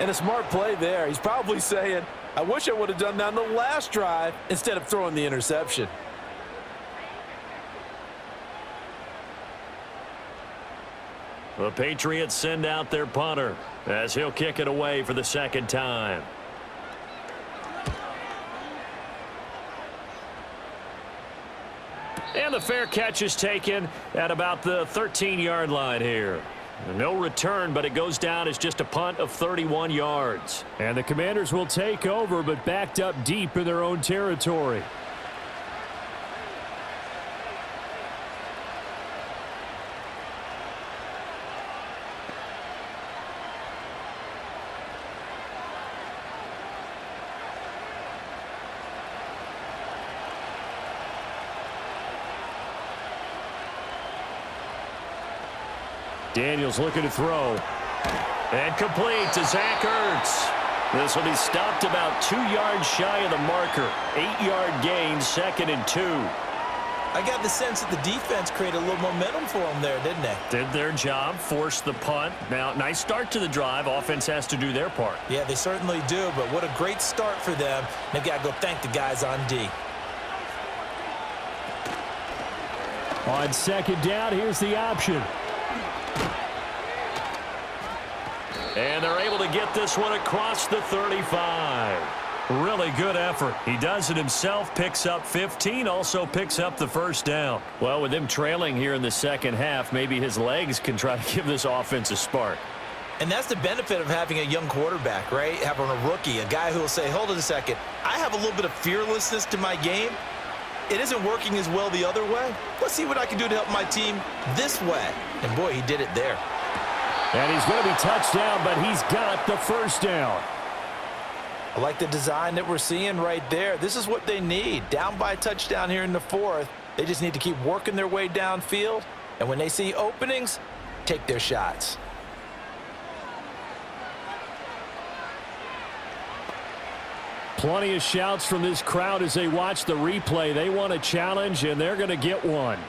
And a smart play there. He's probably saying, I wish I would have done that on the last drive instead of throwing the interception. The Patriots send out their punter as he'll kick it away for the second time. And the fair catch is taken at about the 13-yard line here. No return, but it goes down as just a punt of 31 yards. And the Commanders will take over, but backed up deep in their own territory. Daniels looking to throw. And complete to Zach Ertz. This will be stopped about 2 yards shy of the marker. 8-yard gain, 2nd and 2. I got the sense that the defense created a little momentum for them there, didn't they? Did their job, forced the punt. Now, nice start to the drive. Offense has to do their part. Yeah, they certainly do, but what a great start for them. They've got to go thank the guys on D. On second down, here's the option. And they're able to get this one across the 35. Really good effort. He does it himself, picks up 15, also picks up the first down. Well, with them trailing here in the second half, maybe his legs can try to give this offense a spark. And that's the benefit of having a young quarterback, right? Having a rookie, a guy who will say, hold it a second, I have a little bit of fearlessness to my game. It isn't working as well the other way. Let's see what I can do to help my team this way. And boy, he did it there. And he's going to be touched down, but he's got the first down. I like the design that we're seeing right there. This is what they need. Down by a touchdown here in the 4th. They just need to keep working their way downfield. And when they see openings, take their shots. Plenty of shouts from this crowd as they watch the replay. They want a challenge, and they're going to get one.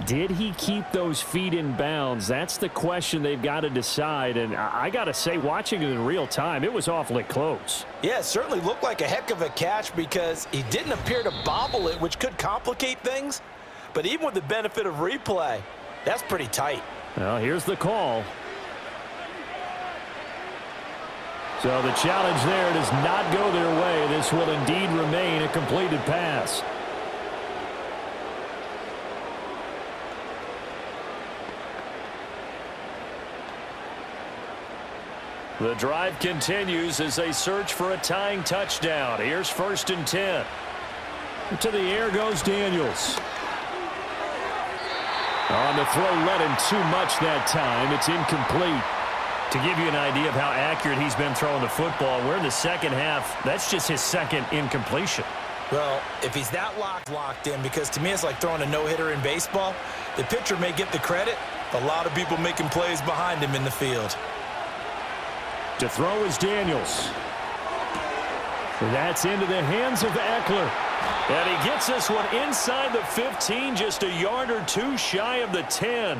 Did he keep those feet in bounds? That's the question they've got to decide. And I got to say, watching it in real time, it was awfully close. Yeah, it certainly looked like a heck of a catch because he didn't appear to bobble it, which could complicate things. But even with the benefit of replay, that's pretty tight. Well, here's the call. So the challenge there does not go their way. This will indeed remain a completed pass. The drive continues as they search for a tying touchdown. Here's 1st and 10. To the air goes Daniels. On the throw, let him too much that time. It's incomplete. To give you an idea of how accurate he's been throwing the football, we're in the second half. That's just his second incompletion. Well, if he's that locked in, because to me it's like throwing a no-hitter in baseball, the pitcher may get the credit. A lot of people making plays behind him in the field. To throw is Daniels. That's into the hands of Eckler. And he gets this one inside the 15, just a yard or two shy of the 10.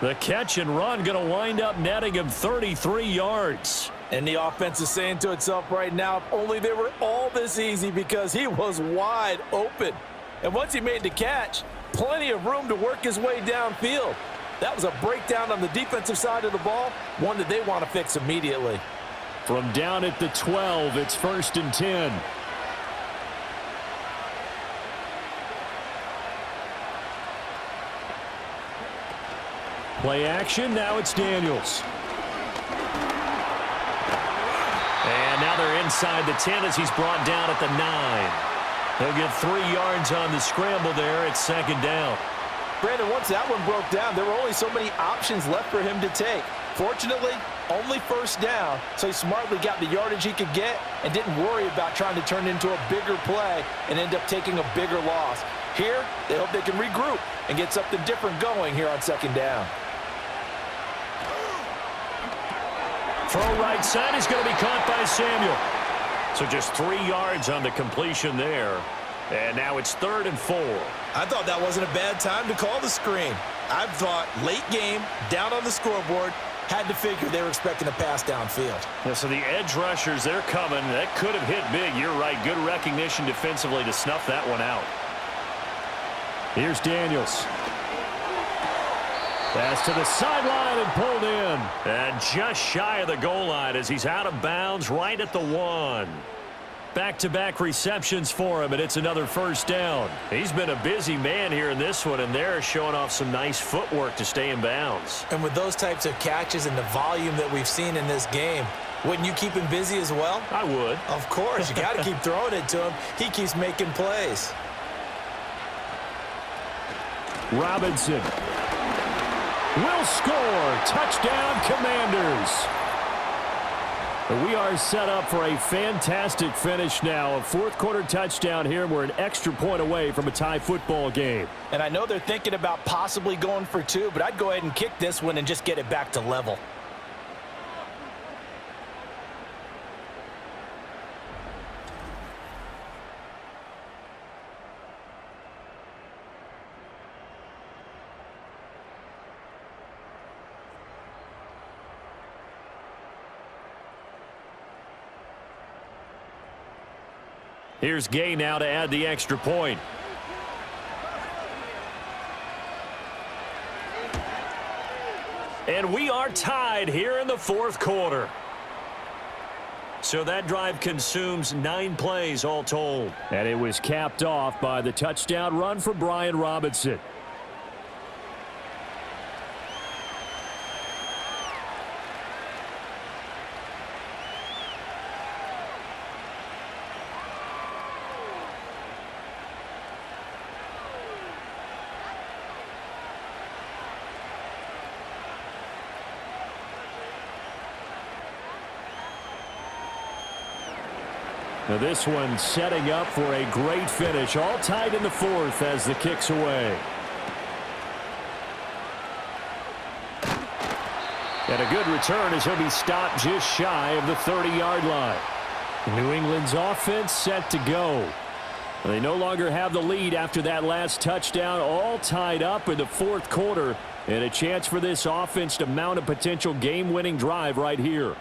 The catch and run going to wind up netting him 33 yards. And the offense is saying to itself right now, if only they were all this easy, because he was wide open. And once he made the catch, plenty of room to work his way downfield. That was a breakdown on the defensive side of the ball, one that they want to fix immediately. From down at the 12, it's 1st and 10. Play action, now it's Daniels. And now they're inside the 10 as he's brought down at the 9. He'll get 3 yards on the scramble there at 2nd down. Brandon, once that one broke down, there were only so many options left for him to take. Fortunately, only first down, so he smartly got the yardage he could get and didn't worry about trying to turn it into a bigger play and end up taking a bigger loss. Here, they hope they can regroup and get something different going here on second down. Throw right side is going to be caught by Samuel. So just 3 yards on the completion there. And now it's 3rd and 4. I thought that wasn't a bad time to call the screen. I thought late game, down on the scoreboard, had to figure they were expecting a pass downfield. Yeah, so the edge rushers, they're coming. That could have hit big. You're right. Good recognition defensively to snuff that one out. Here's Daniels. Pass to the sideline and pulled in. And just shy of the goal line as he's out of bounds right at the 1. Back-to-back receptions for him, and it's another first down. He's been a busy man here in this one, and they're showing off some nice footwork to stay in bounds. And with those types of catches and the volume that we've seen in this game, wouldn't you keep him busy as well? I would. Of course. You got to keep throwing it to him. He keeps making plays. Robinson will score. Touchdown, Commanders. We are set up for a fantastic finish now. A fourth-quarter touchdown here. We're an extra point away from a tie football game. And I know they're thinking about possibly going for 2, but I'd go ahead and kick this one and just get it back to level. Here's Gay now to add the extra point. And we are tied here in the fourth quarter. So that drive consumes 9 plays all told. And it was capped off by the touchdown run for Brian Robinson. Now this one setting up for a great finish. All tied in the fourth as the kick's away. And a good return as he'll be stopped just shy of the 30-yard line. New England's offense set to go. They no longer have the lead after that last touchdown. All tied up in the fourth quarter. And a chance for this offense to mount a potential game-winning drive right here.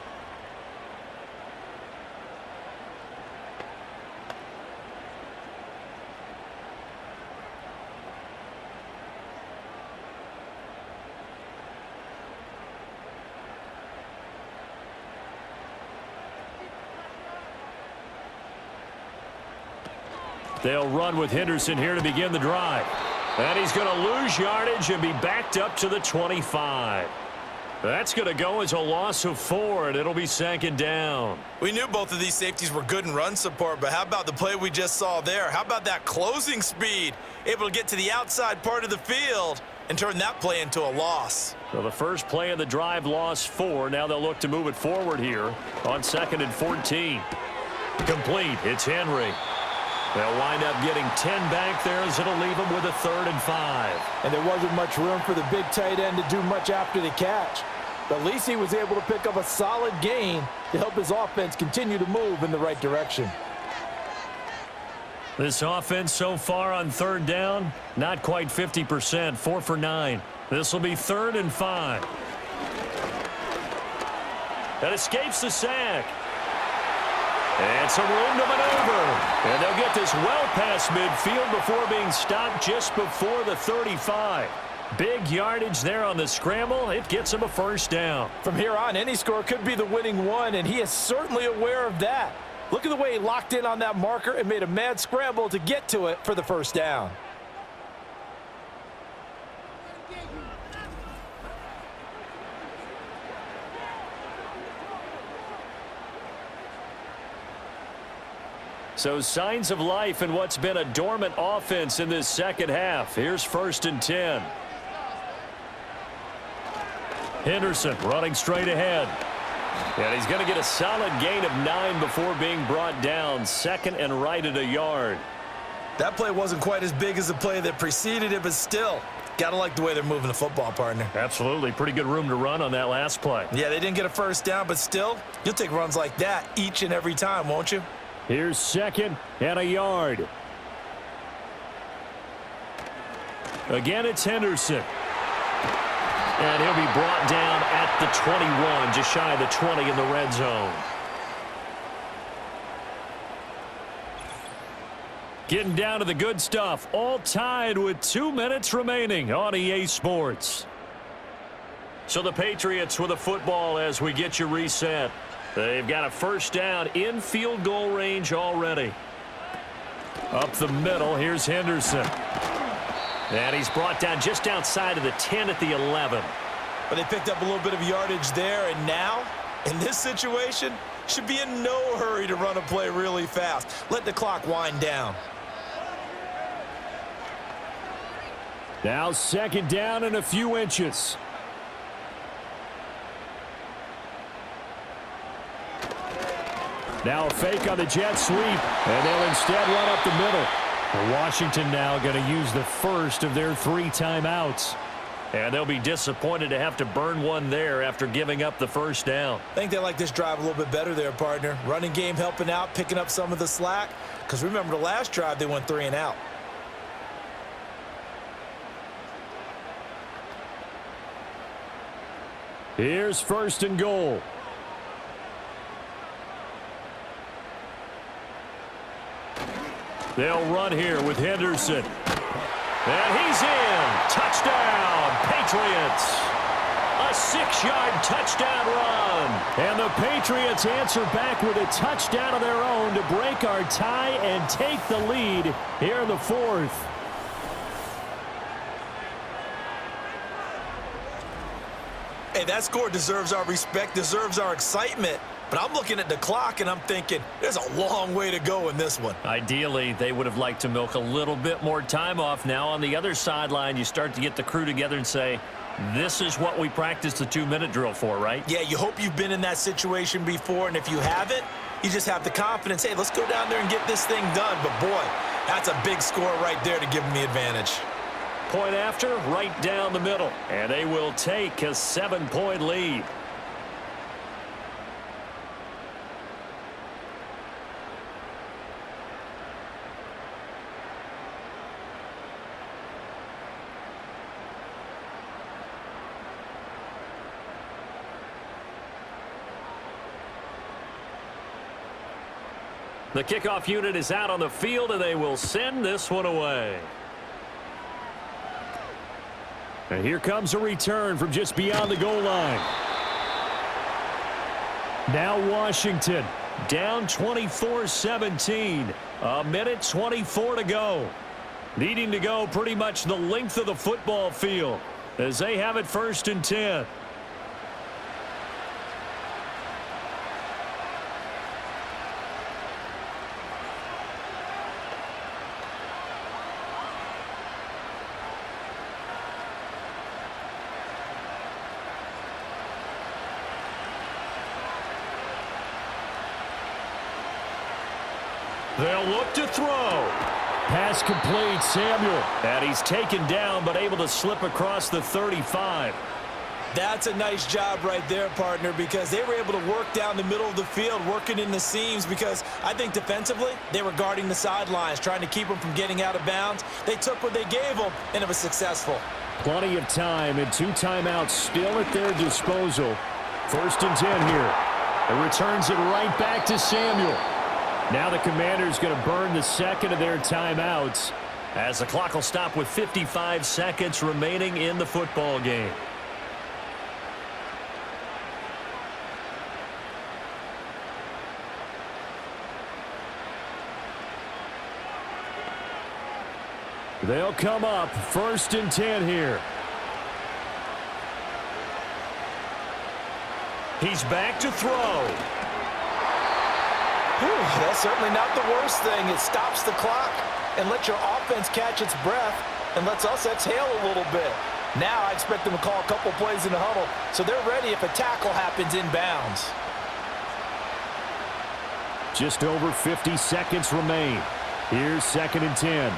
They'll run with Henderson here to begin the drive. And he's going to lose yardage and be backed up to the 25. That's going to go as a loss of 4, and it'll be 2nd down. We knew both of these safeties were good in run support, but how about the play we just saw there? How about that closing speed? Able to get to the outside part of the field and turn that play into a loss. So the first play of the drive lost 4. Now they'll look to move it forward here on 2nd and 14. Complete. It's Henry. They'll wind up getting 10 back there as it'll leave them with a 3rd and 5. And there wasn't much room for the big tight end to do much after the catch. But at least he was able to pick up a solid gain to help his offense continue to move in the right direction. This offense so far on 3rd down, not quite 50%, 4 for 9. This will be 3rd and 5. That escapes the sack. And some room to maneuver. And they'll get this well past midfield before being stopped just before the 35. Big yardage there on the scramble. It gets him a 1st down. From here on, any score could be the winning one, and he is certainly aware of that. Look at the way he locked in on that marker and made a mad scramble to get to it for the 1st down. So signs of life in what's been a dormant offense in this second half. Here's 1st and 10. Henderson running straight ahead. And he's going to get a solid gain of 9 before being brought down. Second and right at a yard. That play wasn't quite as big as the play that preceded it, but still, got to like the way they're moving the football, partner. Absolutely. Pretty good room to run on that last play. Yeah, they didn't get a first down, but still, you'll take runs like that each and every time, won't you? Here's second and a yard. Again, it's Henderson. And he'll be brought down at the 21, just shy of the 20 in the red zone. Getting down to the good stuff, all tied with 2 minutes remaining on EA Sports. So the Patriots with a football as we get you reset. They've got a first down in field goal range already. Up the middle, here's Henderson. And he's brought down just outside of the 10 at the 11. But they picked up a little bit of yardage there, and now, in this situation, should be in no hurry to run a play really fast. Let the clock wind down. Now second down and a few inches. Now a fake on the jet sweep, and they'll instead run up the middle. Washington now going to use the first of their 3 timeouts. And they'll be disappointed to have to burn one there after giving up the first down. I think they like this drive a little bit better there, partner. Running game helping out, picking up some of the slack. Because remember the last drive, they went 3 and out. Here's first and goal. They'll run here with Henderson. And he's in. Touchdown, Patriots. A 6-yard touchdown run. And the Patriots answer back with a touchdown of their own to break our tie and take the lead here in the 4th. Hey, that score deserves our respect, deserves our excitement. But I'm looking at the clock, and I'm thinking there's a long way to go in this one. Ideally, they would have liked to milk a little bit more time off. Now on the other sideline, you start to get the crew together and say, this is what we practiced the 2-minute drill for, right? Yeah, you hope you've been in that situation before, and if you haven't, you just have the confidence, hey, let's go down there and get this thing done. But, boy, that's a big score right there to give them the advantage. Point after, right down the middle. And they will take a 7-point lead. The kickoff unit is out on the field, and they will send this one away. And here comes a return from just beyond the goal line. Now Washington down 24-17. A minute 24 to go. Needing to go pretty much the length of the football field as they have it first and 10. They'll look to throw. Pass complete, Samuel. And he's taken down, but able to slip across the 35. That's a nice job right there, partner, because they were able to work down the middle of the field, working in the seams, because I think defensively, they were guarding the sidelines, trying to keep them from getting out of bounds. They took what they gave them, and it was successful. Plenty of time and 2 timeouts still at their disposal. First and 10 here. It returns it right back to Samuel. Now the Commanders going to burn the second of their timeouts as the clock will stop with 55 seconds remaining in the football game. They'll come up first and 10 here. He's back to throw. That's certainly not the worst thing. It stops the clock and lets your offense catch its breath and lets us exhale a little bit. Now I expect them to call a couple plays in the huddle so they're ready if a tackle happens inbounds. Just over 50 seconds remain. Here's 2nd and 10.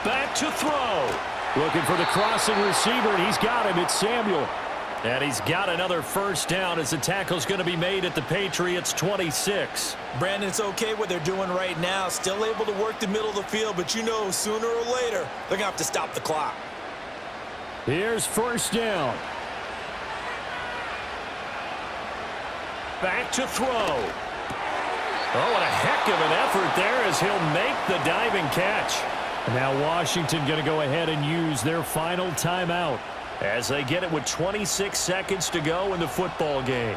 Back to throw. Looking for the crossing receiver, and he's got him. It's Samuel. And he's got another first down as the tackle's going to be made at the Patriots' 26. Brandon, it's okay what they're doing right now. Still able to work the middle of the field, but you know sooner or later they're going to have to stop the clock. Here's first down. Back to throw. Oh, what a heck of an effort there as he'll make the diving catch. Now Washington going to go ahead and use their final timeout as they get it with 26 seconds to go in the football game.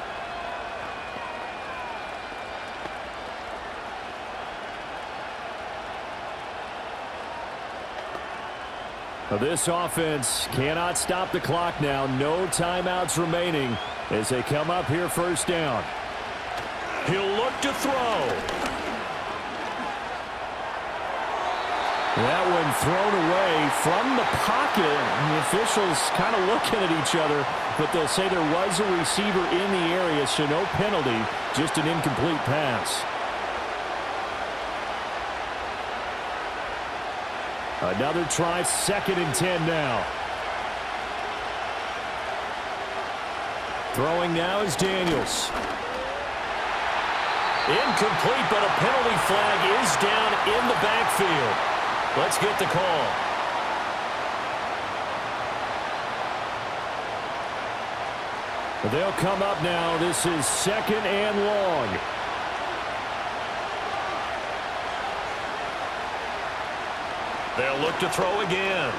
This offense cannot stop the clock now. No timeouts remaining as they come up here first down. He'll look to throw. That one thrown away from the pocket. The officials kind of looking at each other, but they'll say there was a receiver in the area, so no penalty, just an incomplete pass. Another try, 2nd and 10 now. Throwing now is Daniels. Incomplete, but a penalty flag is down in the backfield. Let's get the call. They'll come up now. This is 2nd and long. They'll look to throw again.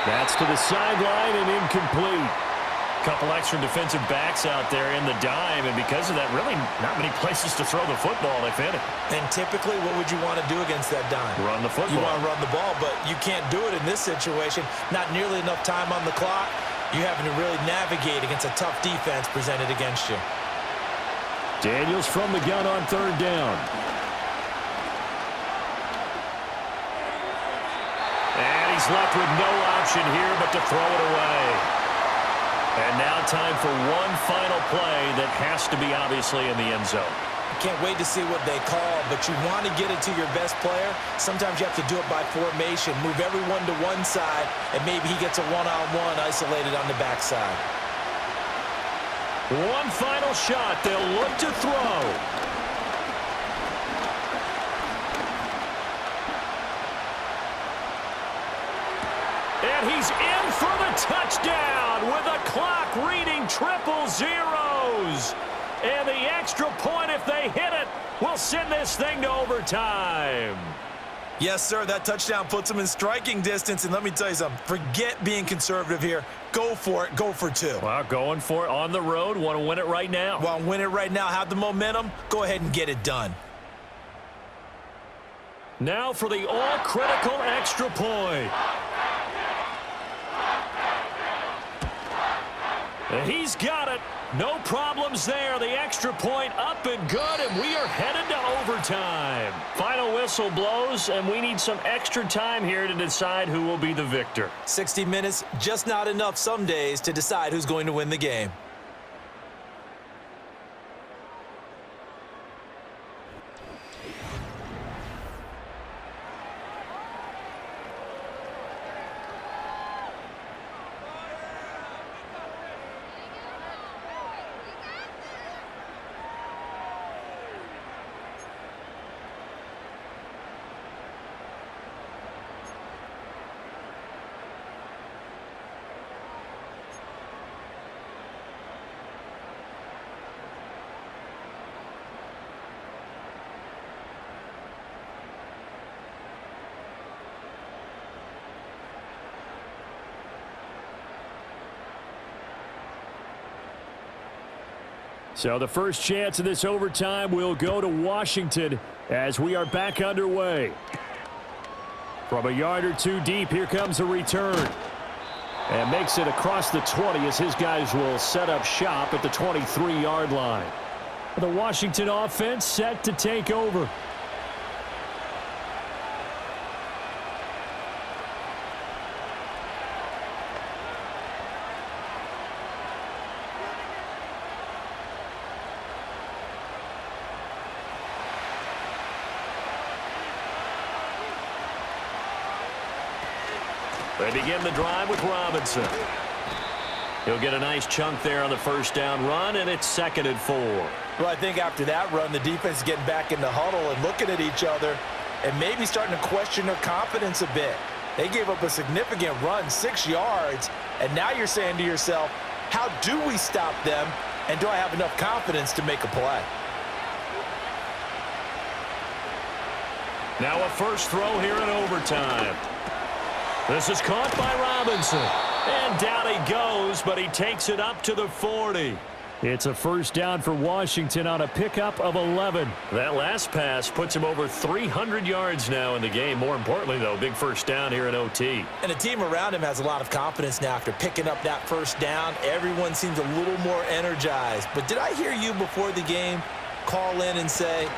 That's to the sideline and incomplete. Couple extra defensive backs out there in the dime, and because of that, really not many places to throw the football if any. And typically, what would you want to do against that dime? Run the football. You want to run the ball, but you can't do it in this situation. Not nearly enough time on the clock. You're having to really navigate against a tough defense presented against you. Daniels from the gun on 3rd down. And he's left with no option here but to throw it away. And now time for one final play that has to be obviously in the end zone. Can't wait to see what they call, but you want to get it to your best player. Sometimes you have to do it by formation. Move everyone to one side, and maybe he gets a one-on-one isolated on the backside. One final shot. They'll look to throw. And he's in for the touchdown with a clock reading 000. And the extra point, if they hit it, will send this thing to overtime. Yes, sir, that touchdown puts them in striking distance. And let me tell you something, forget being conservative here. Go for it, go for 2. Well, going for it on the road. Want to win it right now. Well, win it right now, have the momentum, go ahead and get it done. Now for the all-critical extra point. And he's got it. No problems there. The extra point up and good, and we are headed to overtime. Final whistle blows, and we need some extra time here to decide who will be the victor. 60 minutes, just not enough some days to decide who's going to win the game. So the first chance of this overtime will go to Washington as we are back underway. From a yard or two deep, here comes a return. And makes it across the 20 as his guys will set up shop at the 23-yard line. The Washington offense set to take over. They begin the drive with Robinson. He'll get a nice chunk there on the first down run, and it's 2nd and 4. Well, I think after that run, the defense is getting back in the huddle and looking at each other and maybe starting to question their confidence a bit. They gave up a significant run, 6 yards, and now you're saying to yourself, how do we stop them, and do I have enough confidence to make a play? Now a first throw here in overtime. This is caught by Robinson. And down he goes, but he takes it up to the 40. It's a first down for Washington on a pickup of 11. That last pass puts him over 300 yards now in the game. More importantly, though, big first down here in OT. And the team around him has a lot of confidence now after picking up that first down. Everyone seems a little more energized. But did I hear you before the game call in and say,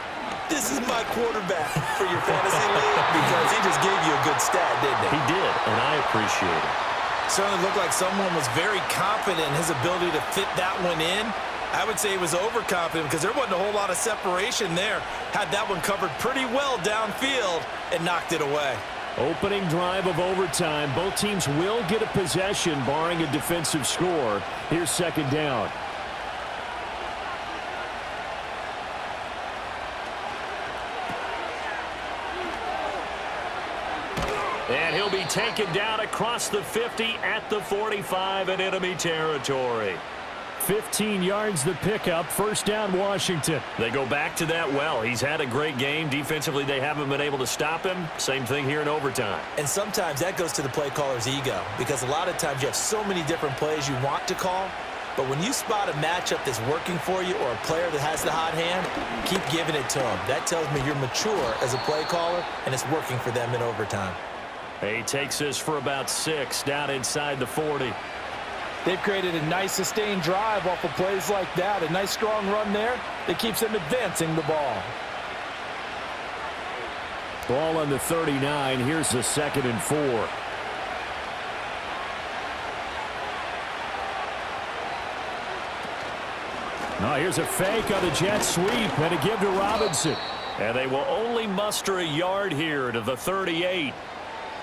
this is my quarterback for your fantasy league? Because he just gave you a good stat, didn't he? He did, and I appreciate it. Certainly looked like someone was very confident in his ability to fit that one in. I would say he was overconfident because there wasn't a whole lot of separation there. Had that one covered pretty well downfield and knocked it away. Opening drive of overtime. Both teams will get a possession, barring a defensive score. Here's 2nd down. And he'll be taken down across the 50 at the 45 in enemy territory. 15 yards the pickup. First down, Washington. They go back to that well. He's had a great game. Defensively, they haven't been able to stop him. Same thing here in overtime. And sometimes that goes to the play caller's ego because a lot of times you have so many different plays you want to call. But when you spot a matchup that's working for you or a player that has the hot hand, keep giving it to him. That tells me you're mature as a play caller, and it's working for them in overtime. He takes this for about 6 down inside the 40. They've created a nice sustained drive off of plays like that. A nice strong run there that keeps them advancing the ball. Ball on the 39. Here's the 2nd and 4. Now here's a fake on the jet sweep and a give to Robinson. And they will only muster a yard here to the 38.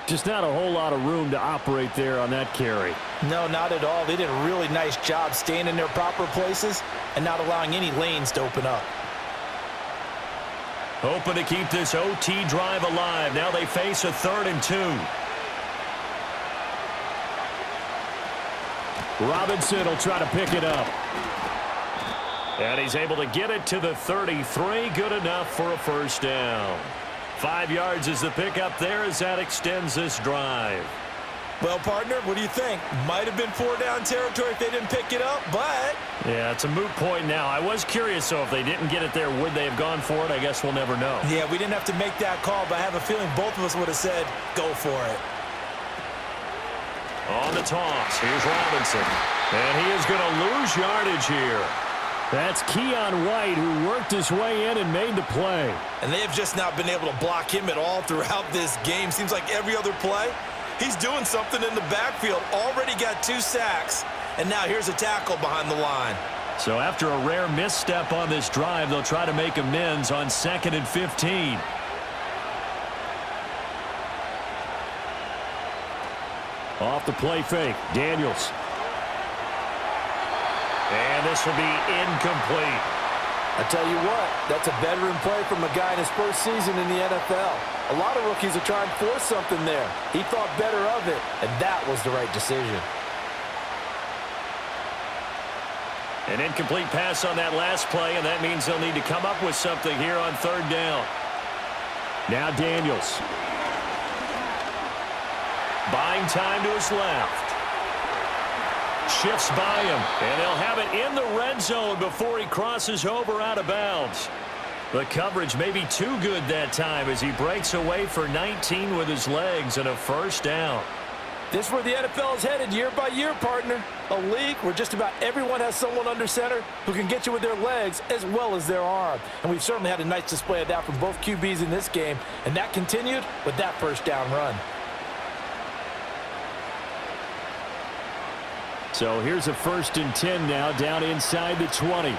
Just not a whole lot of room to operate there on that carry. No, not at all. They did a really nice job staying in their proper places and not allowing any lanes to open up. Hoping to keep this OT drive alive. Now they face a 3rd and 2. Robinson will try to pick it up. And he's able to get it to the 33. Good enough for a first down. 5 yards is the pickup there as that extends this drive. Well, partner, what do you think? Might have been 4-down territory if they didn't pick it up, but... Yeah, it's a moot point now. I was curious, so if they didn't get it there, would they have gone for it? I guess we'll never know. Yeah, we didn't have to make that call, but I have a feeling both of us would have said, go for it. On the toss, here's Robinson. And he is going to lose yardage here. That's Keon White, who worked his way in and made the play. And they have just not been able to block him at all throughout this game. Seems like every other play, he's doing something in the backfield. Already got 2 sacks, and now here's a tackle behind the line. So after a rare misstep on this drive, they'll try to make amends on 2nd and 15. Off the play fake, Daniels. And this will be incomplete. I tell you what, that's a veteran play from a guy in his first season in the NFL. A lot of rookies are trying to force something there. He thought better of it, and that was the right decision. An incomplete pass on that last play, and that means they'll need to come up with something here on 3rd down. Now Daniels. Buying time to his left. Shifts by him, and they'll have it in the red zone before he crosses over out of bounds. The coverage may be too good that time as he breaks away for 19 with his legs and a first down. This is where the NFL is headed year by year, partner. A league where just about everyone has someone under center who can get you with their legs as well as their arm. And we've certainly had a nice display of that from both QBs in this game, and that continued with that first down run. So here's a 1st and 10 now, down inside the 20.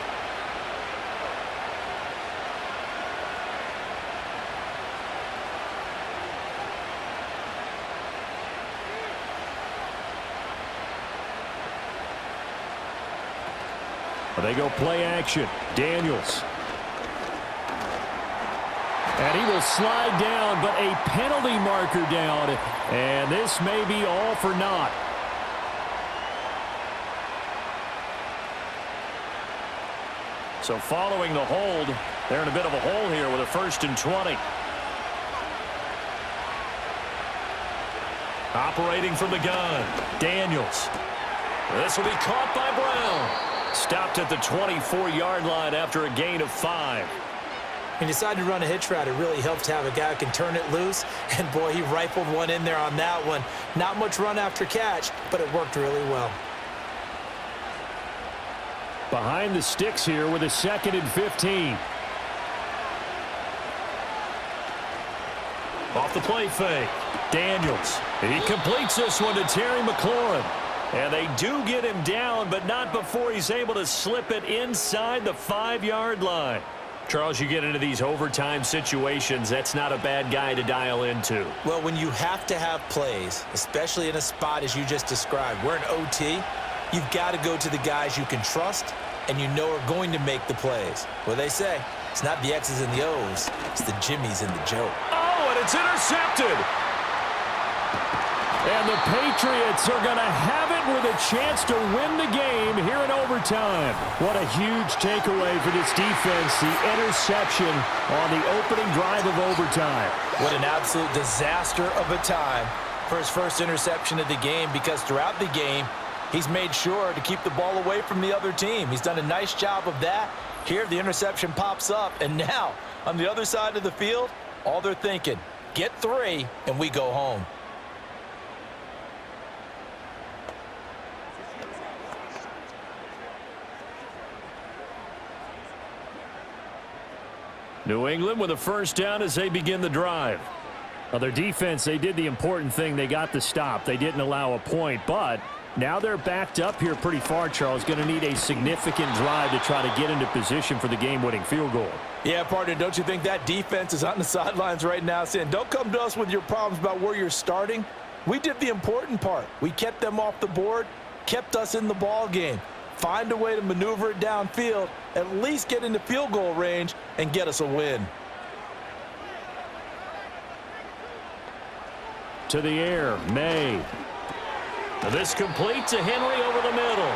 They go play action. Daniels. And he will slide down, but a penalty marker down. And this may be all for naught. So following the hold, they're in a bit of a hole here with a 1st and 20. Operating from the gun, Daniels. This will be caught by Brown. Stopped at the 24-yard line after a gain of 5. When you decide to run a hitch route, it really helps to have a guy who can turn it loose. And, boy, he rifled one in there on that one. Not much run after catch, but it worked really well. Behind the sticks here with a 2nd and 15. Off the play fake. Daniels. He completes this one to Terry McLaurin. And they do get him down, but not before he's able to slip it inside the 5-yard line. Charles, you get into these overtime situations, that's not a bad guy to dial into. Well, when you have to have plays, especially in a spot as you just described, we're in OT, you've got to go to the guys you can trust and you know are going to make the plays. Well, they say it's not the X's and the O's, it's the Jimmies and the Joe. Oh, and it's intercepted. And the Patriots are going to have it with a chance to win the game here in overtime. What a huge takeaway for this defense, the interception on the opening drive of overtime. What an absolute disaster of a time for his first interception of the game, because throughout the game, he's made sure to keep the ball away from the other team. He's done a nice job of that. Here, the interception pops up, and now, on the other side of the field, all they're thinking, get 3, and we go home. New England with a 1st down as they begin the drive. Now their defense, they did the important thing. They got the stop. They didn't allow a point, but now they're backed up here pretty far, Charles. Going to need a significant drive to try to get into position for the game-winning field goal. Yeah, partner, don't you think that defense is on the sidelines right now saying, don't come to us with your problems about where you're starting. We did the important part. We kept them off the board, kept us in the ball game. Find a way to maneuver it downfield, at least get into field goal range, and get us a win. To the air, May. This complete to Henry over the middle.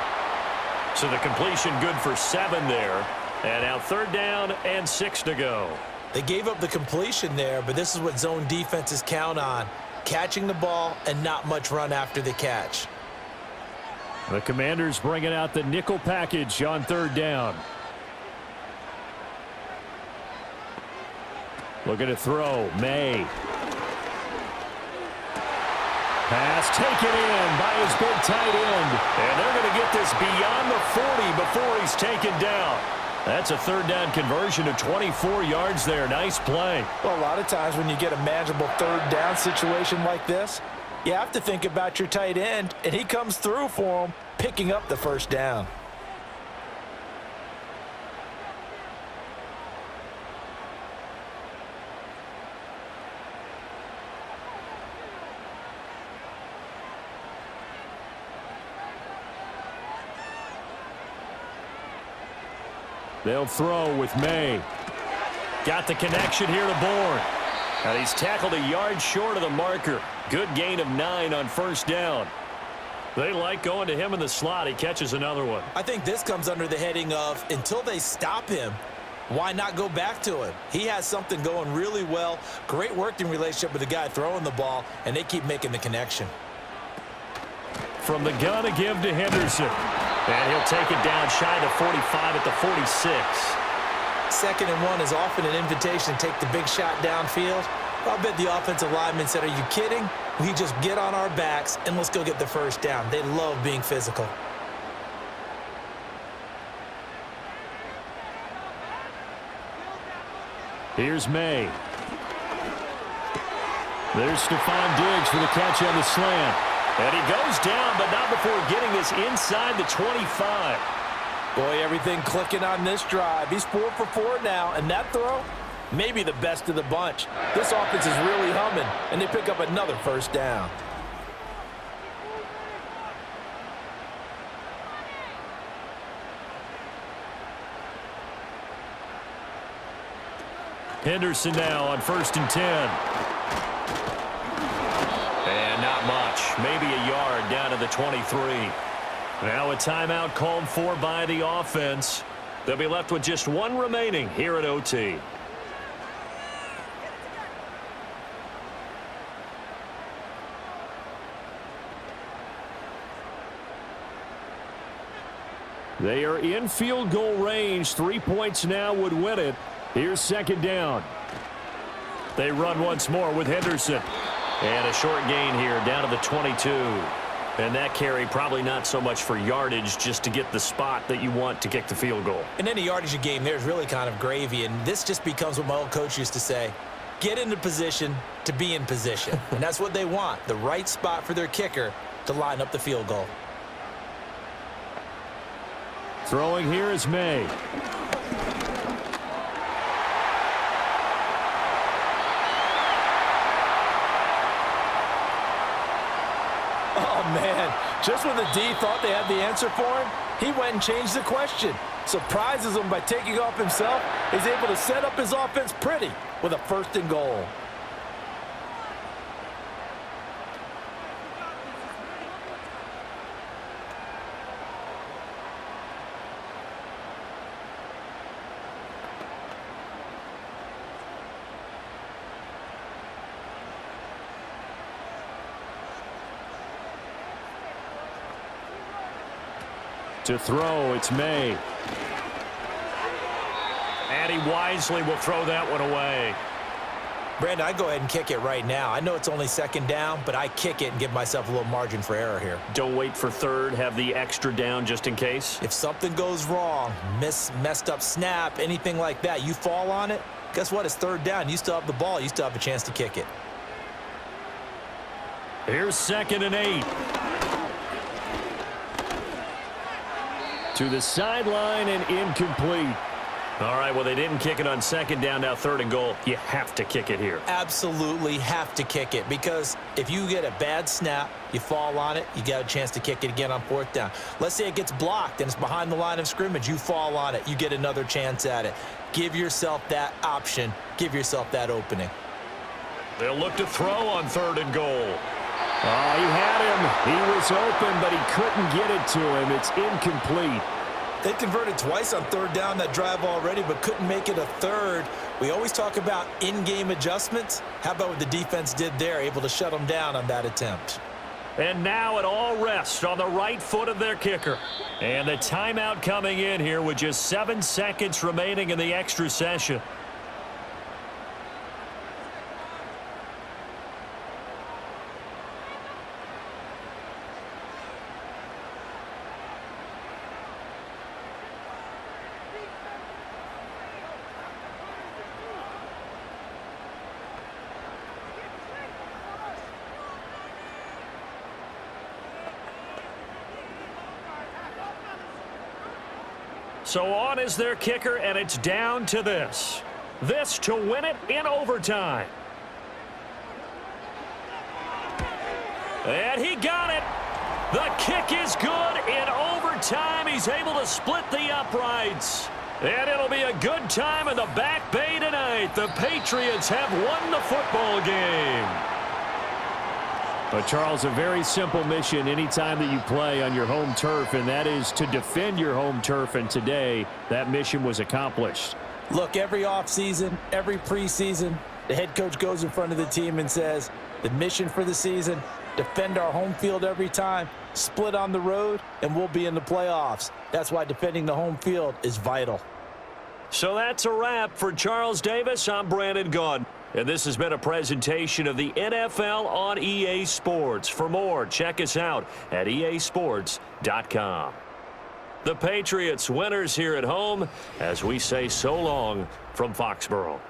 So the completion good for 7 there. And now 3rd down and 6 to go. They gave up the completion there, but this is what zone defenses count on. Catching the ball and not much run after the catch. The Commanders bringing out the nickel package on 3rd down. Looking to throw, May. Pass taken in by his big tight end. And they're going to get this beyond the 40 before he's taken down. That's a 3rd down conversion of 24 yards there. Nice play. Well, a lot of times when you get a manageable 3rd down situation like this, you have to think about your tight end, and he comes through for him, picking up the 1st down. They'll throw with May. Got the connection here to Bourne. And he's tackled a yard short of the marker. Good gain of 9 on 1st down. They like going to him in the slot. He catches another one. I think this comes under the heading of, until they stop him, why not go back to him? He has something going really well. Great working relationship with the guy throwing the ball, and they keep making the connection. From the gun, a give to Henderson. And he'll take it down shy of 45 at the 46. 2nd and 1 is often an invitation to take the big shot downfield. I'll bet the offensive lineman said, are you kidding? We just get on our backs and let's go get the 1st down. They love being physical. Here's May. There's Stephon Diggs for the catch on the slant. And he goes down, but not before getting this inside the 25. Boy, everything clicking on this drive. He's 4 for 4 now, and that throw, maybe the best of the bunch. This offense is really humming, and they pick up another 1st down. Henderson now on 1st and 10. And not much. Maybe a yard down to the 23. Now a timeout called for by the offense. They'll be left with just one remaining here at OT. They are in field goal range. 3 points now would win it. Here's 2nd down. They run once more with Henderson. And a short gain here down to the 22. And that carry probably not so much for yardage, just to get the spot that you want to kick the field goal. In any yardage game, there's really kind of gravy, and this just becomes what my old coach used to say: get into position to be in position. And that's what they want, the right spot for their kicker to line up the field goal. Throwing here is May. Oh, man. Just when the D thought they had the answer for him, he went and changed the question. Surprises him by taking off himself. He's able to set up his offense pretty with a 1st and goal. To throw, it's May. And he wisely will throw that one away. Brandon, I go ahead and kick it right now. I know it's only 2nd down, but I kick it and give myself a little margin for error here. Don't wait for 3rd. Have the extra down just in case. If something goes wrong, messed up snap, anything like that, you fall on it, guess what? It's 3rd down. You still have the ball. You still have a chance to kick it. Here's 2nd and 8. To the sideline and incomplete. All right, well, they didn't kick it on 2nd down, now 3rd and goal. You have to kick it here. Absolutely have to kick it, because if you get a bad snap, you fall on it, you got a chance to kick it again on 4th down. Let's say it gets blocked and it's behind the line of scrimmage. You fall on it, you get another chance at it. Give yourself that option. Give yourself that opening. They'll look to throw on 3rd and goal. Oh, he had him. He was open, but he couldn't get it to him. It's incomplete. They converted twice on 3rd down that drive already, but couldn't make it a 3rd. We always talk about in-game adjustments. How about what the defense did there, able to shut them down on that attempt? And now it all rests on the right foot of their kicker. And the timeout coming in here with just 7 seconds remaining in the extra session. So on is their kicker, and it's down to this. This to win it in overtime. And he got it. The kick is good in overtime. He's able to split the uprights. And it'll be a good time in the back bay tonight. The Patriots have won the football game. But, Charles, a very simple mission anytime that you play on your home turf, and that is to defend your home turf. And today, that mission was accomplished. Look, every offseason, every preseason, the head coach goes in front of the team and says, the mission for the season, defend our home field every time, split on the road, and we'll be in the playoffs. That's why defending the home field is vital. So that's a wrap for Charles Davis. I'm Brandon Gaudin. And this has been a presentation of the NFL on EA Sports. For more, check us out at easports.com. The Patriots winners here at home as we say so long from Foxborough.